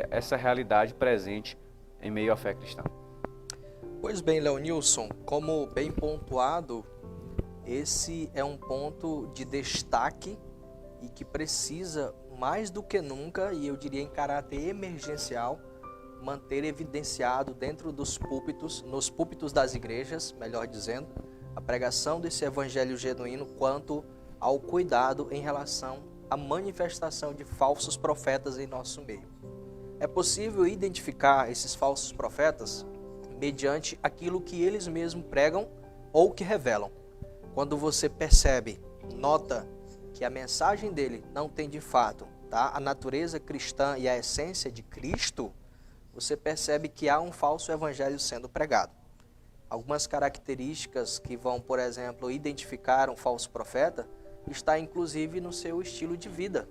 essa realidade presente em meio à fé cristã? Pois bem, Leonilson, como bem pontuado, esse é um ponto de destaque e que precisa, mais do que nunca, e eu diria em caráter emergencial, manter evidenciado dentro dos púlpitos, nos púlpitos das igrejas, melhor dizendo, a pregação desse evangelho genuíno quanto ao cuidado em relação à manifestação de falsos profetas em nosso meio. É possível identificar esses falsos profetas mediante aquilo que eles mesmos pregam ou que revelam. Quando você percebe, nota que a mensagem dele não tem de fato, a natureza cristã e a essência de Cristo, você percebe que há um falso evangelho sendo pregado. Algumas características que vão, por exemplo, identificar um falso profeta, está inclusive no seu estilo de vida,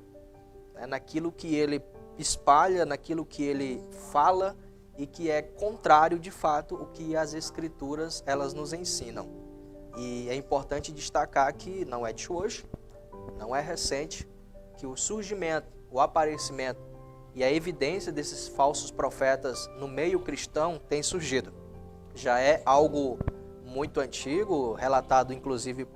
naquilo que ele espalha, naquilo que ele fala e que é contrário de fato o que as escrituras elas nos ensinam. E é importante destacar que não é de hoje, não é recente, que o surgimento, o aparecimento e a evidência desses falsos profetas no meio cristão tem surgido. Já é algo muito antigo, relatado inclusive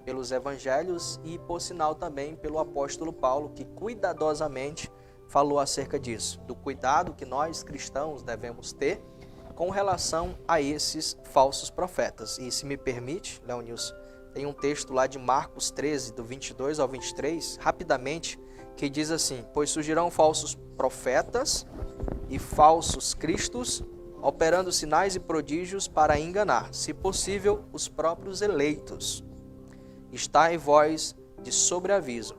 pelos evangelhos e, por sinal, também pelo apóstolo Paulo, que cuidadosamente falou acerca disso, do cuidado que nós cristãos devemos ter com relação a esses falsos profetas. E se me permite, Leonilson, tem um texto lá de Marcos 13, do 22 ao 23, rapidamente, que diz assim: pois surgirão falsos profetas e falsos cristos, operando sinais e prodígios para enganar, se possível, os próprios eleitos. Está em vós de sobreaviso,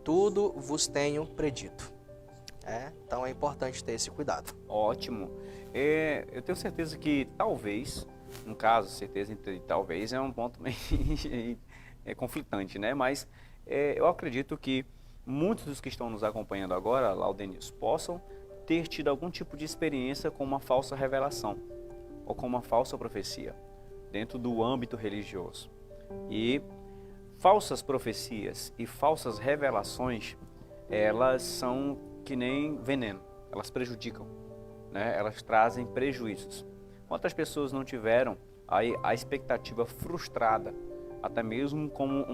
tudo vos tenho predito. Então é importante ter esse cuidado. Ótimo. Eu tenho certeza que talvez, no caso, certeza entre talvez é um ponto meio conflitante, né? Mas eu acredito que muitos dos que estão nos acompanhando agora, Laudenilson, possam ter tido algum tipo de experiência com uma falsa revelação ou com uma falsa profecia dentro do âmbito religioso. E falsas profecias e falsas revelações, elas são que nem veneno, elas prejudicam, né? Elas trazem prejuízos. Quantas pessoas não tiveram aí a expectativa frustrada, até mesmo como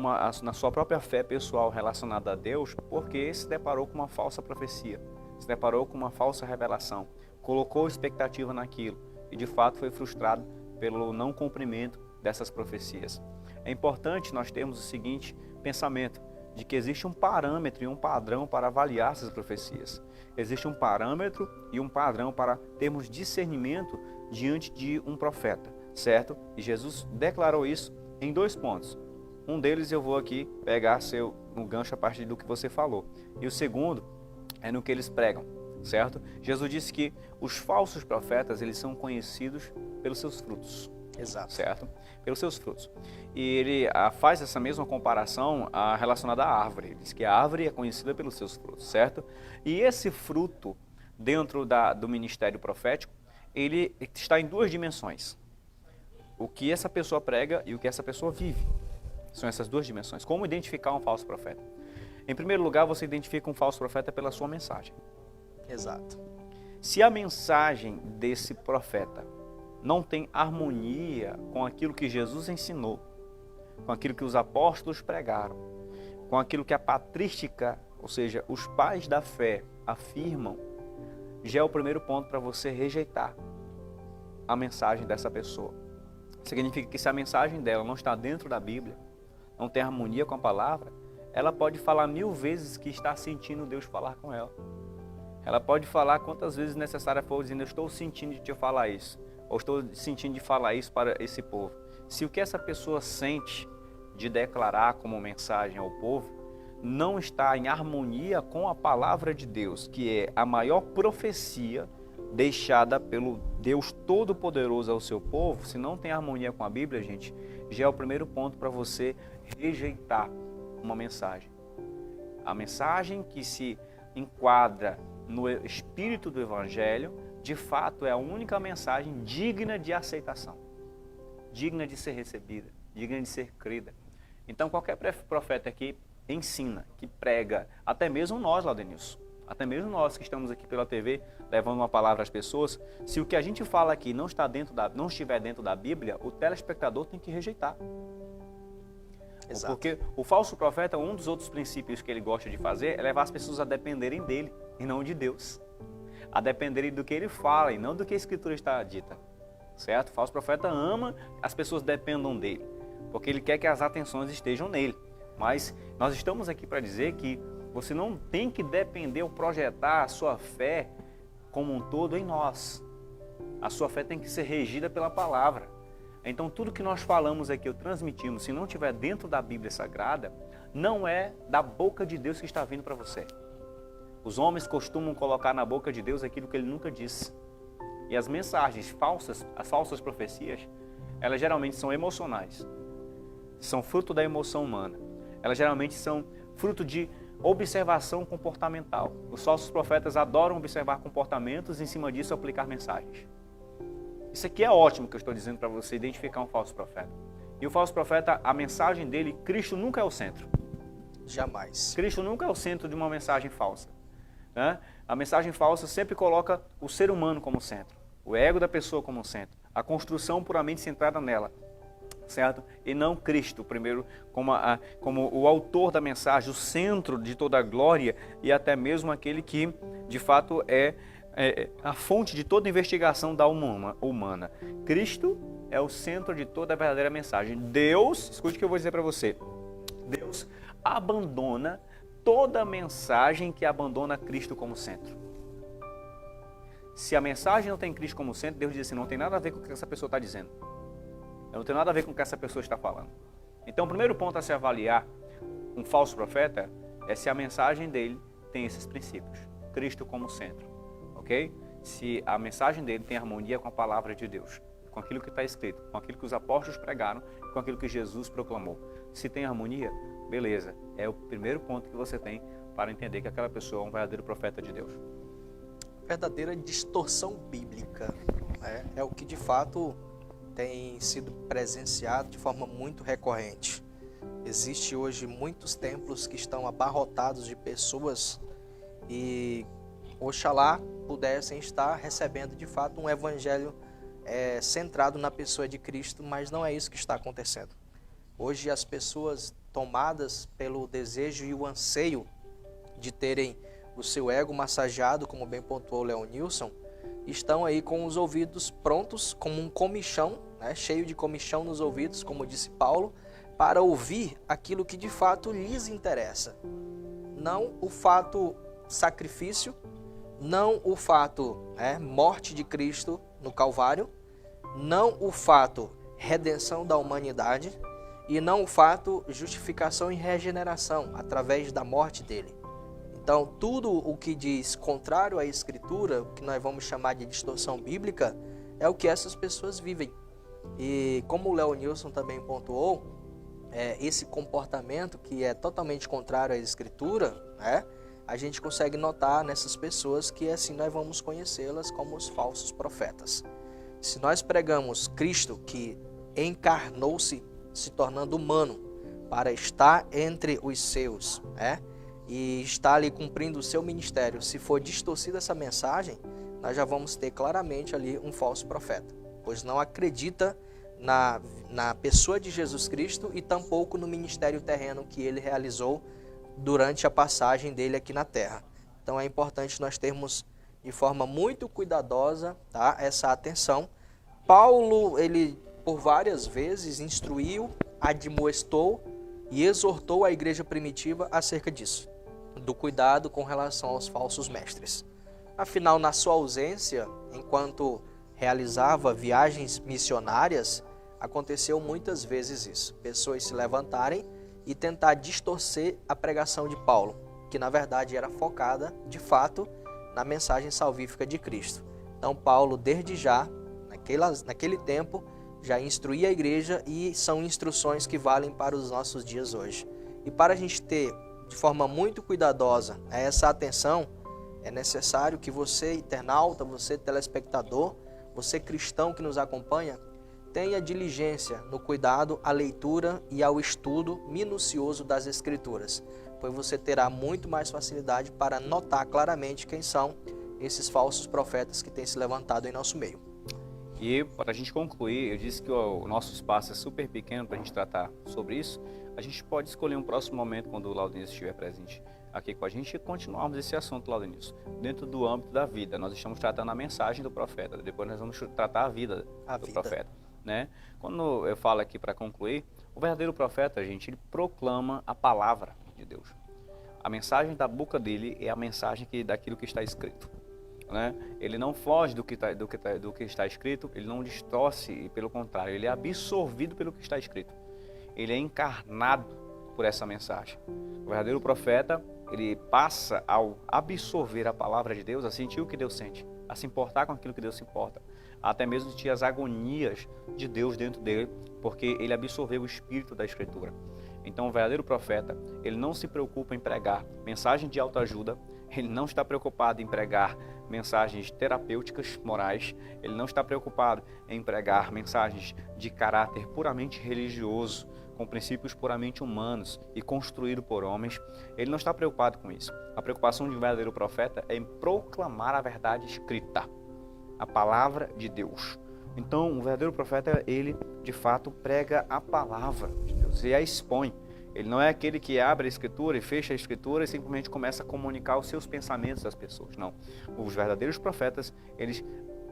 na sua própria fé pessoal relacionada a Deus, porque se deparou com uma falsa profecia, se deparou com uma falsa revelação, colocou expectativa naquilo e de fato foi frustrado pelo não cumprimento dessas profecias. É importante nós termos o seguinte pensamento, de que existe um parâmetro e um padrão para avaliar essas profecias. Existe um parâmetro e um padrão para termos discernimento diante de um profeta, certo? E Jesus declarou isso em 2 pontos. Um deles eu vou aqui pegar um gancho a partir do que você falou. E o segundo é no que eles pregam, certo? Jesus disse que os falsos profetas, eles são conhecidos pelos seus frutos. Exato. Certo? Pelos seus frutos. E ele faz essa mesma comparação relacionada à árvore. Ele diz que a árvore é conhecida pelos seus frutos, certo? E esse fruto, dentro do ministério profético, ele está em 2 dimensões. O que essa pessoa prega e o que essa pessoa vive. São essas duas dimensões. Como identificar um falso profeta? Em primeiro lugar, você identifica um falso profeta pela sua mensagem. Exato. Se a mensagem desse profeta não tem harmonia com aquilo que Jesus ensinou, com aquilo que os apóstolos pregaram, com aquilo que a patrística, ou seja, os pais da fé afirmam, já é o primeiro ponto para você rejeitar a mensagem dessa pessoa. Significa que se a mensagem dela não está dentro da Bíblia, não tem harmonia com a palavra, ela pode falar 1000 vezes que está sentindo Deus falar com ela. Ela pode falar quantas vezes necessária for, dizendo, eu estou sentindo de te falar isso, ou estou sentindo de falar isso para esse povo. Se o que essa pessoa sente de declarar como mensagem ao povo não está em harmonia com a palavra de Deus, que é a maior profecia deixada pelo Deus Todo-Poderoso ao seu povo, se não tem harmonia com a Bíblia, gente, já é o primeiro ponto para você rejeitar uma mensagem. A mensagem que se enquadra no espírito do Evangelho, de fato é a única mensagem digna de aceitação, digna de ser recebida, digna de ser crida. Então qualquer profeta que ensina, que prega, até mesmo nós, Laudenilson, até mesmo nós que estamos aqui pela TV levando uma palavra às pessoas, se o que a gente fala aqui não estiver dentro da Bíblia, o telespectador tem que rejeitar. Exato. Porque o falso profeta, um dos outros princípios que ele gosta de fazer é levar as pessoas a dependerem dele e não de Deus. A dependerem do que ele fala e não do que a Escritura está dita. Certo? O falso profeta ama que as pessoas dependam dele, porque ele quer que as atenções estejam nele. Mas nós estamos aqui para dizer que você não tem que depender ou projetar a sua fé como um todo em nós. A sua fé tem que ser regida pela palavra. Então tudo que nós falamos aqui, ou transmitimos, se não estiver dentro da Bíblia Sagrada, não é da boca de Deus que está vindo para você. Os homens costumam colocar na boca de Deus aquilo que ele nunca disse. E as mensagens falsas, as falsas profecias, elas geralmente são emocionais. São fruto da emoção humana. Elas geralmente são fruto de observação comportamental. Os falsos profetas adoram observar comportamentos e em cima disso aplicar mensagens. Isso aqui é ótimo que eu estou dizendo para você identificar um falso profeta. E o falso profeta, a mensagem dele, Cristo nunca é o centro. Jamais. Cristo nunca é o centro de uma mensagem falsa. Né? A mensagem falsa sempre coloca o ser humano como centro, o ego da pessoa como centro, a construção puramente centrada nela, certo? E não Cristo, primeiro, como o autor da mensagem, o centro de toda a glória e até mesmo aquele que, de fato, é a fonte de toda investigação da alma humana. Cristo é o centro de toda a verdadeira mensagem. Deus, escute o que eu vou dizer para você, Deus abandona toda mensagem que abandona Cristo como centro. Se a mensagem não tem Cristo como centro, Deus diz assim, não tem nada a ver com o que essa pessoa está dizendo. Não tem nada a ver com o que essa pessoa está falando. Então o primeiro ponto a se avaliar um falso profeta é se a mensagem dele tem esses princípios. Cristo como centro. Ok? Se a mensagem dele tem harmonia com a palavra de Deus, com aquilo que está escrito, com aquilo que os apóstolos pregaram, com aquilo que Jesus proclamou. Se tem harmonia, beleza. É o primeiro ponto que você tem para entender que aquela pessoa é um verdadeiro profeta de Deus. Verdadeira distorção bíblica. É o que de fato tem sido presenciado de forma muito recorrente. Existe hoje muitos templos que estão abarrotados de pessoas e oxalá pudessem estar recebendo de fato um evangelho centrado na pessoa de Cristo, mas não é isso que está acontecendo. Hoje as pessoas tomadas pelo desejo e o anseio de terem o seu ego massageado, como bem pontuou Leonilson, estão aí com os ouvidos prontos, como um comichão, cheio de comichão nos ouvidos, como disse Paulo, para ouvir aquilo que de fato lhes interessa. Não o fato sacrifício, não o fato morte de Cristo no Calvário, não o fato redenção da humanidade e não o fato justificação e regeneração através da morte dele. Então, tudo o que diz contrário à Escritura, o que nós vamos chamar de distorção bíblica, é o que essas pessoas vivem. E como o Leonilson também pontuou, esse comportamento que é totalmente contrário à Escritura, a gente consegue notar nessas pessoas que assim nós vamos conhecê-las como os falsos profetas. Se nós pregamos Cristo que encarnou-se, se tornando humano, para estar entre os seus, né? E estar ali cumprindo o seu ministério. Se for distorcida essa mensagem, nós já vamos ter claramente ali um falso profeta, pois não acredita na pessoa de Jesus Cristo e tampouco no ministério terreno que ele realizou durante a passagem dele aqui na terra. Então é importante nós termos de forma muito cuidadosa, tá, essa atenção. Paulo, ele por várias vezes instruiu, admoestou e exortou a igreja primitiva acerca disso, do cuidado com relação aos falsos mestres. Afinal, na sua ausência, enquanto realizava viagens missionárias, aconteceu muitas vezes isso. Pessoas se levantarem e tentar distorcer a pregação de Paulo, que na verdade era focada, de fato, na mensagem salvífica de Cristo. Então Paulo, desde já, naquele tempo, já instruía a igreja e são instruções que valem para os nossos dias hoje. E para a gente ter, de forma muito cuidadosa, essa atenção, é necessário que você, internauta, você, telespectador, você, cristão que nos acompanha, tenha diligência no cuidado à leitura e ao estudo minucioso das Escrituras, pois você terá muito mais facilidade para notar claramente quem são esses falsos profetas que têm se levantado em nosso meio. E para a gente concluir, eu disse que o nosso espaço é super pequeno para a gente tratar sobre isso. A gente pode escolher um próximo momento quando o Laudenilson estiver presente aqui com a gente e continuarmos esse assunto, Laudenilson, dentro do âmbito da vida. Nós estamos tratando a mensagem do profeta, depois nós vamos tratar a vida do profeta, né? Quando eu falo aqui para concluir, o verdadeiro profeta, gente, ele proclama a palavra de Deus. A mensagem da boca dele é a mensagem daquilo que está escrito, né? Ele não foge do que está escrito, ele não distorce, e pelo contrário, ele é absorvido pelo que está escrito. Ele é encarnado por essa mensagem. O verdadeiro profeta, ele passa, ao absorver a palavra de Deus, a sentir o que Deus sente, a se importar com aquilo que Deus se importa, até mesmo sentir as agonias de Deus dentro dele, porque ele absorveu o espírito da Escritura. Então o verdadeiro profeta, ele não se preocupa em pregar mensagem de autoajuda, ele não está preocupado em pregar mensagens terapêuticas morais, ele não está preocupado em pregar mensagens de caráter puramente religioso, com princípios puramente humanos e construído por homens. Ele não está preocupado com isso. A preocupação de um verdadeiro profeta é em proclamar a verdade escrita, a palavra de Deus. Então, o verdadeiro profeta, ele de fato prega a palavra de Deus e a expõe. Ele não é aquele que abre a Escritura e fecha a Escritura e simplesmente começa a comunicar os seus pensamentos às pessoas. Não. Os verdadeiros profetas, eles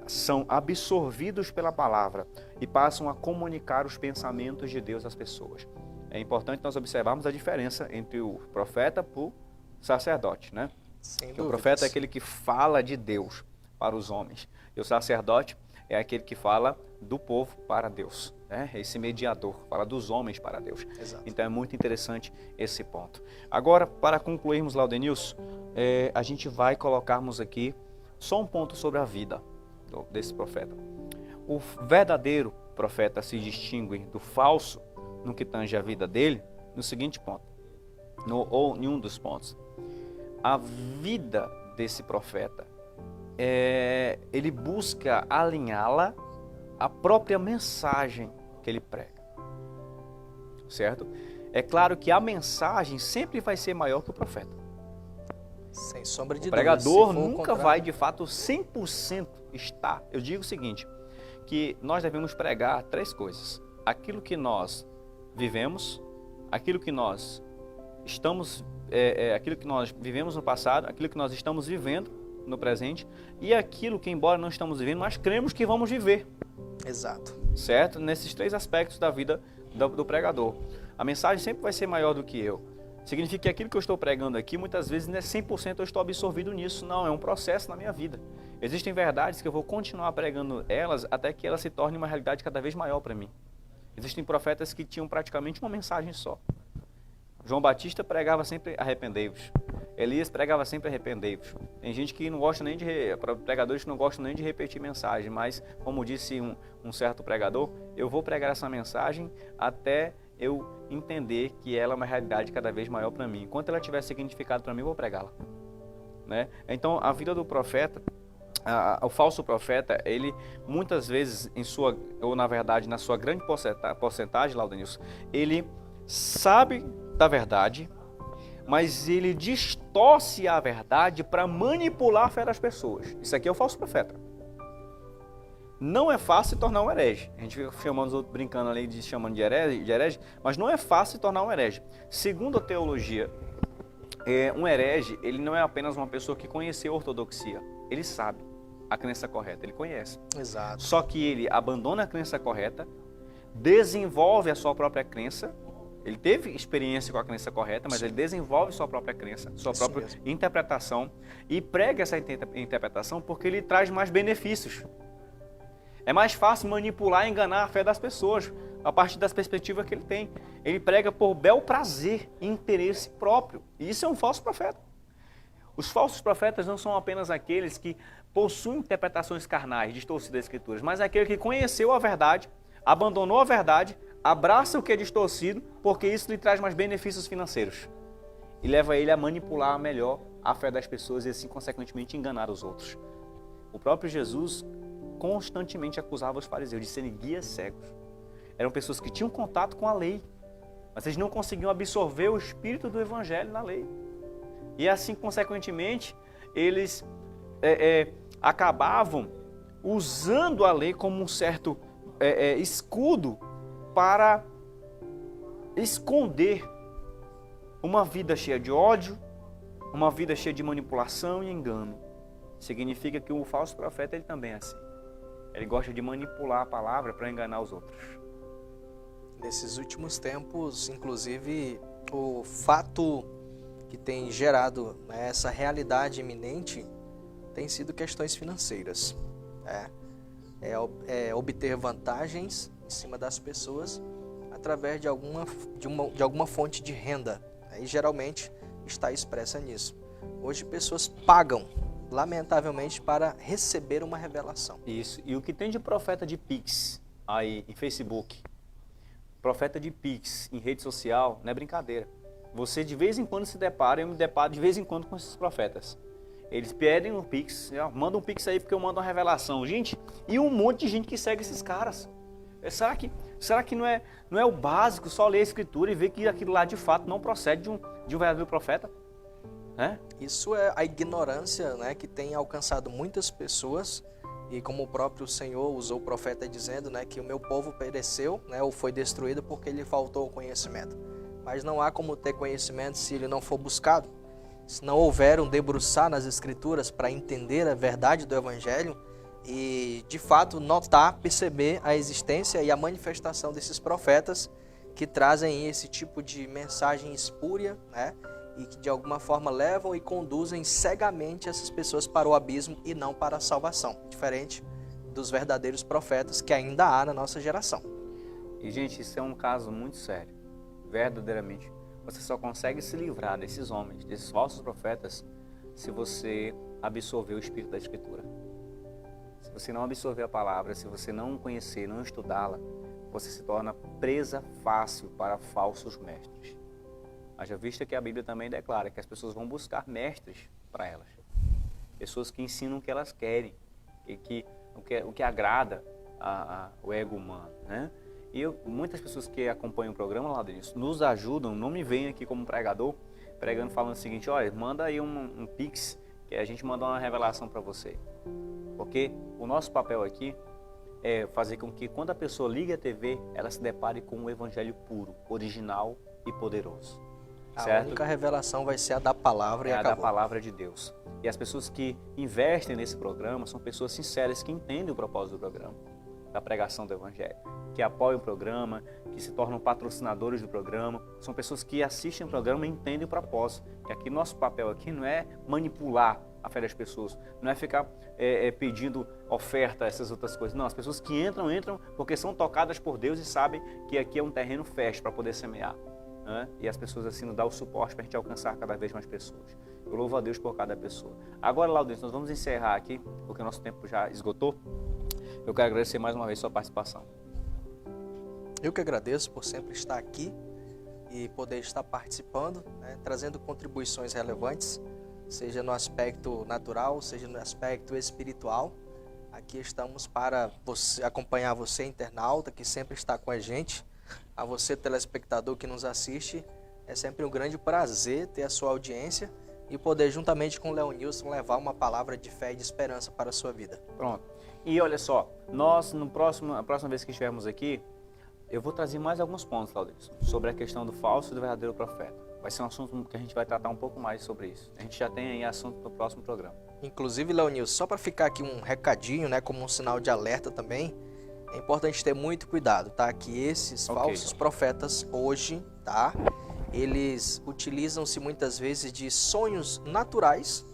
são absorvidos pela palavra e passam a comunicar os pensamentos de Deus às pessoas. É importante nós observarmos a diferença entre o profeta e o sacerdote, né? O profeta é aquele que fala de Deus para os homens, e o sacerdote é aquele que fala do povo para Deus, né? Esse mediador, fala dos homens para Deus. Exato. Então é muito interessante esse ponto. Agora, para concluirmos, Laudenilson, a gente vai colocarmos aqui só um ponto sobre a vida desse profeta. O verdadeiro profeta se distingue do falso no que tange a vida dele no seguinte ponto, ou em um dos pontos. A vida desse profeta, ele busca alinhá-la à própria mensagem que ele prega, certo? É claro que a mensagem sempre vai ser maior que o profeta. Sem sombra de dúvida. O pregador nunca vai, de fato, 100% estar. Eu digo o seguinte, que nós devemos pregar 3 coisas. Aquilo que nós vivemos, aquilo que nós estamos, aquilo que nós vivemos no passado, aquilo que nós estamos vivendo no presente e aquilo que, embora não estamos vivendo, nós cremos que vamos viver. Exato. Certo? Nesses 3 aspectos da vida do pregador. A mensagem sempre vai ser maior do que eu. Significa que aquilo que eu estou pregando aqui, muitas vezes, não é 100% eu estou absorvido nisso. Não, é um processo na minha vida. Existem verdades que eu vou continuar pregando elas até que elas se tornem uma realidade cada vez maior para mim. Existem profetas que tinham praticamente uma mensagem só. João Batista pregava sempre arrependei-vos. Elias pregava sempre arrependei-vos. Tem gente que não gosta nem de... pregadores que não gostam nem de repetir mensagem, mas, como disse um certo pregador, eu vou pregar essa mensagem até eu entender que ela é uma realidade cada vez maior para mim. Enquanto ela tiver significado para mim, eu vou pregá-la, né? Então, a vida do profeta, o falso profeta, ele muitas vezes, na sua grande porcentagem, Laudenilson, ele sabe da verdade, mas ele distorce a verdade para manipular a fé das pessoas. Isso aqui é o falso profeta. Não é fácil se tornar um herege. A gente fica chamando os outros, brincando ali, chamando de herege, mas não é fácil se tornar um herege. Segundo a teologia, um herege, ele não é apenas uma pessoa que conheceu a ortodoxia. Ele sabe a crença correta, ele conhece. Exato. Só que ele abandona a crença correta, desenvolve a sua própria crença. Ele teve experiência com a crença correta, mas ele desenvolve sua própria crença, sua própria interpretação e prega essa interpretação porque ele traz mais benefícios. É mais fácil manipular e enganar a fé das pessoas a partir das perspectivas que ele tem. Ele prega por bel prazer e interesse próprio. E isso é um falso profeta. Os falsos profetas não são apenas aqueles que possuem interpretações carnais, distorcidas das escrituras, mas aquele que conheceu a verdade, abandonou a verdade, abraça o que é distorcido, porque isso lhe traz mais benefícios financeiros. E leva ele a manipular melhor a fé das pessoas e assim, consequentemente, enganar os outros. O próprio Jesus constantemente acusava os fariseus de serem guias cegos. Eram pessoas que tinham contato com a lei, mas eles não conseguiam absorver o espírito do evangelho na lei. E assim, consequentemente, eles acabavam usando a lei como um certo escudo para esconder uma vida cheia de ódio, uma vida cheia de manipulação e engano. Significa que o falso profeta ele também é assim. Ele gosta de manipular a palavra para enganar os outros. Nesses últimos tempos, inclusive, o fato que tem gerado, né, essa realidade iminente tem sido questões financeiras. Obter vantagens em cima das pessoas através de alguma fonte de renda. E geralmente está expressa nisso. Hoje pessoas pagam, lamentavelmente, para receber uma revelação. Isso. E o que tem de profeta de Pix aí em Facebook, profeta de Pix em rede social, não é brincadeira. Você de vez em quando se depara, eu me deparo de vez em quando com esses profetas. Eles pedem um Pix, mandam um Pix aí porque eu mando uma revelação. Gente, e um monte de gente que segue esses caras. Será que não é o básico só ler a escritura e ver que aquilo lá de fato não procede de um verdadeiro profeta? Isso é a ignorância, né, que tem alcançado muitas pessoas, e como o próprio Senhor usou o profeta dizendo, né, que o meu povo pereceu, né, ou foi destruído porque lhe faltou o conhecimento. Mas não há como ter conhecimento se ele não for buscado. Se não houver um debruçar nas escrituras para entender a verdade do evangelho e de fato notar, perceber a existência e a manifestação desses profetas que trazem esse tipo de mensagem espúria, né? E que de alguma forma levam e conduzem cegamente essas pessoas para o abismo e não para a salvação, diferente dos verdadeiros profetas que ainda há na nossa geração. E gente, isso é um caso muito sério, verdadeiramente. Você só consegue se livrar desses homens, desses falsos profetas, se você absorver o espírito da Escritura. Se você não absorver a palavra, se você não conhecer, não estudá-la, você se torna presa fácil para falsos mestres. Haja vista que a Bíblia também declara que as pessoas vão buscar mestres para elas. Pessoas que ensinam o que elas querem, o que agrada o ego humano, né? E muitas pessoas que acompanham o programa lá dentro nos ajudam, não me veem aqui como pregador, pregando, falando o seguinte: olha, manda aí um Pix, que a gente manda uma revelação para você. Porque o nosso papel aqui é fazer com que quando a pessoa liga a TV, ela se depare com um evangelho puro, original e poderoso. A única revelação vai ser a da palavra e acabou. A da palavra de Deus. E as pessoas que investem nesse programa são pessoas sinceras que entendem o propósito do programa, da pregação do evangelho, que apoiam o programa, que se tornam patrocinadores do programa. São pessoas que assistem o programa e entendem o propósito. Que aqui nosso papel aqui não é manipular a fé das pessoas, não é ficar pedindo oferta, essas outras coisas. Não, as pessoas que entram porque são tocadas por Deus e sabem que aqui é um terreno fértil para poder semear. E as pessoas assim nos dão o suporte para a gente alcançar cada vez mais pessoas. Eu louvo a Deus por cada pessoa. Agora, Laudêncio, nós vamos encerrar aqui, porque o nosso tempo já esgotou. Eu quero agradecer mais uma vez a sua participação. Eu que agradeço por sempre estar aqui e poder estar participando, né, trazendo contribuições relevantes, seja no aspecto natural, seja no aspecto espiritual. Aqui estamos para acompanhar você, internauta, que sempre está com a gente, A você, telespectador que nos assiste, é sempre um grande prazer ter a sua audiência e poder, juntamente com o Leonilson, levar uma palavra de fé e de esperança para a sua vida. Pronto. E olha só, nós, a próxima vez que estivermos aqui, eu vou trazer mais alguns pontos, Claudilson, sobre a questão do falso e do verdadeiro profeta. Vai ser um assunto que a gente vai tratar um pouco mais sobre isso. A gente já tem aí assunto no próximo programa. Inclusive, Leonilson, só para ficar aqui um recadinho, né, como um sinal de alerta também, é importante ter muito cuidado, tá? Que esses falsos profetas hoje, tá? Eles utilizam-se muitas vezes de sonhos naturais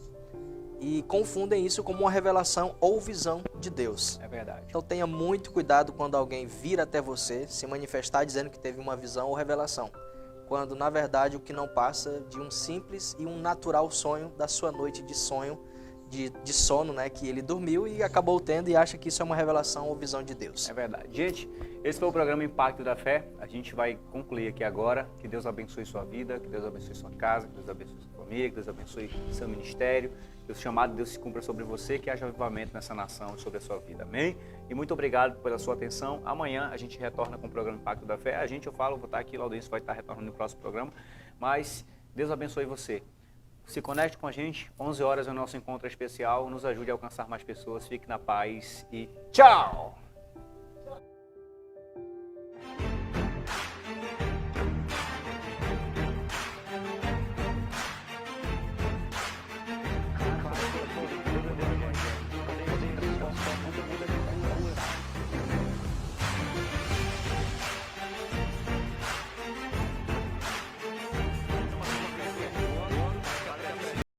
e confundem isso como uma revelação ou visão de Deus. É verdade. Então tenha muito cuidado quando alguém vir até você se manifestar dizendo que teve uma visão ou revelação, quando na verdade o que não passa de um simples e um natural sonho da sua noite de sonho, de sono, né, que ele dormiu e acabou tendo e acha que isso é uma revelação ou visão de Deus. É verdade. Gente, esse foi o programa Impacto da Fé. A gente vai concluir aqui agora. Que Deus abençoe sua vida, que Deus abençoe sua casa, que Deus abençoe sua família, que Deus abençoe seu ministério, que o chamado de Deus se cumpra sobre você, que haja avivamento nessa nação e sobre a sua vida. Amém? E muito obrigado pela sua atenção. Amanhã a gente retorna com o programa Impacto da Fé. Eu vou estar aqui, Laudêncio vai estar retornando no próximo programa. Mas Deus abençoe você. Se conecte com a gente, 11 horas é o nosso encontro especial, nos ajude a alcançar mais pessoas, fique na paz e tchau!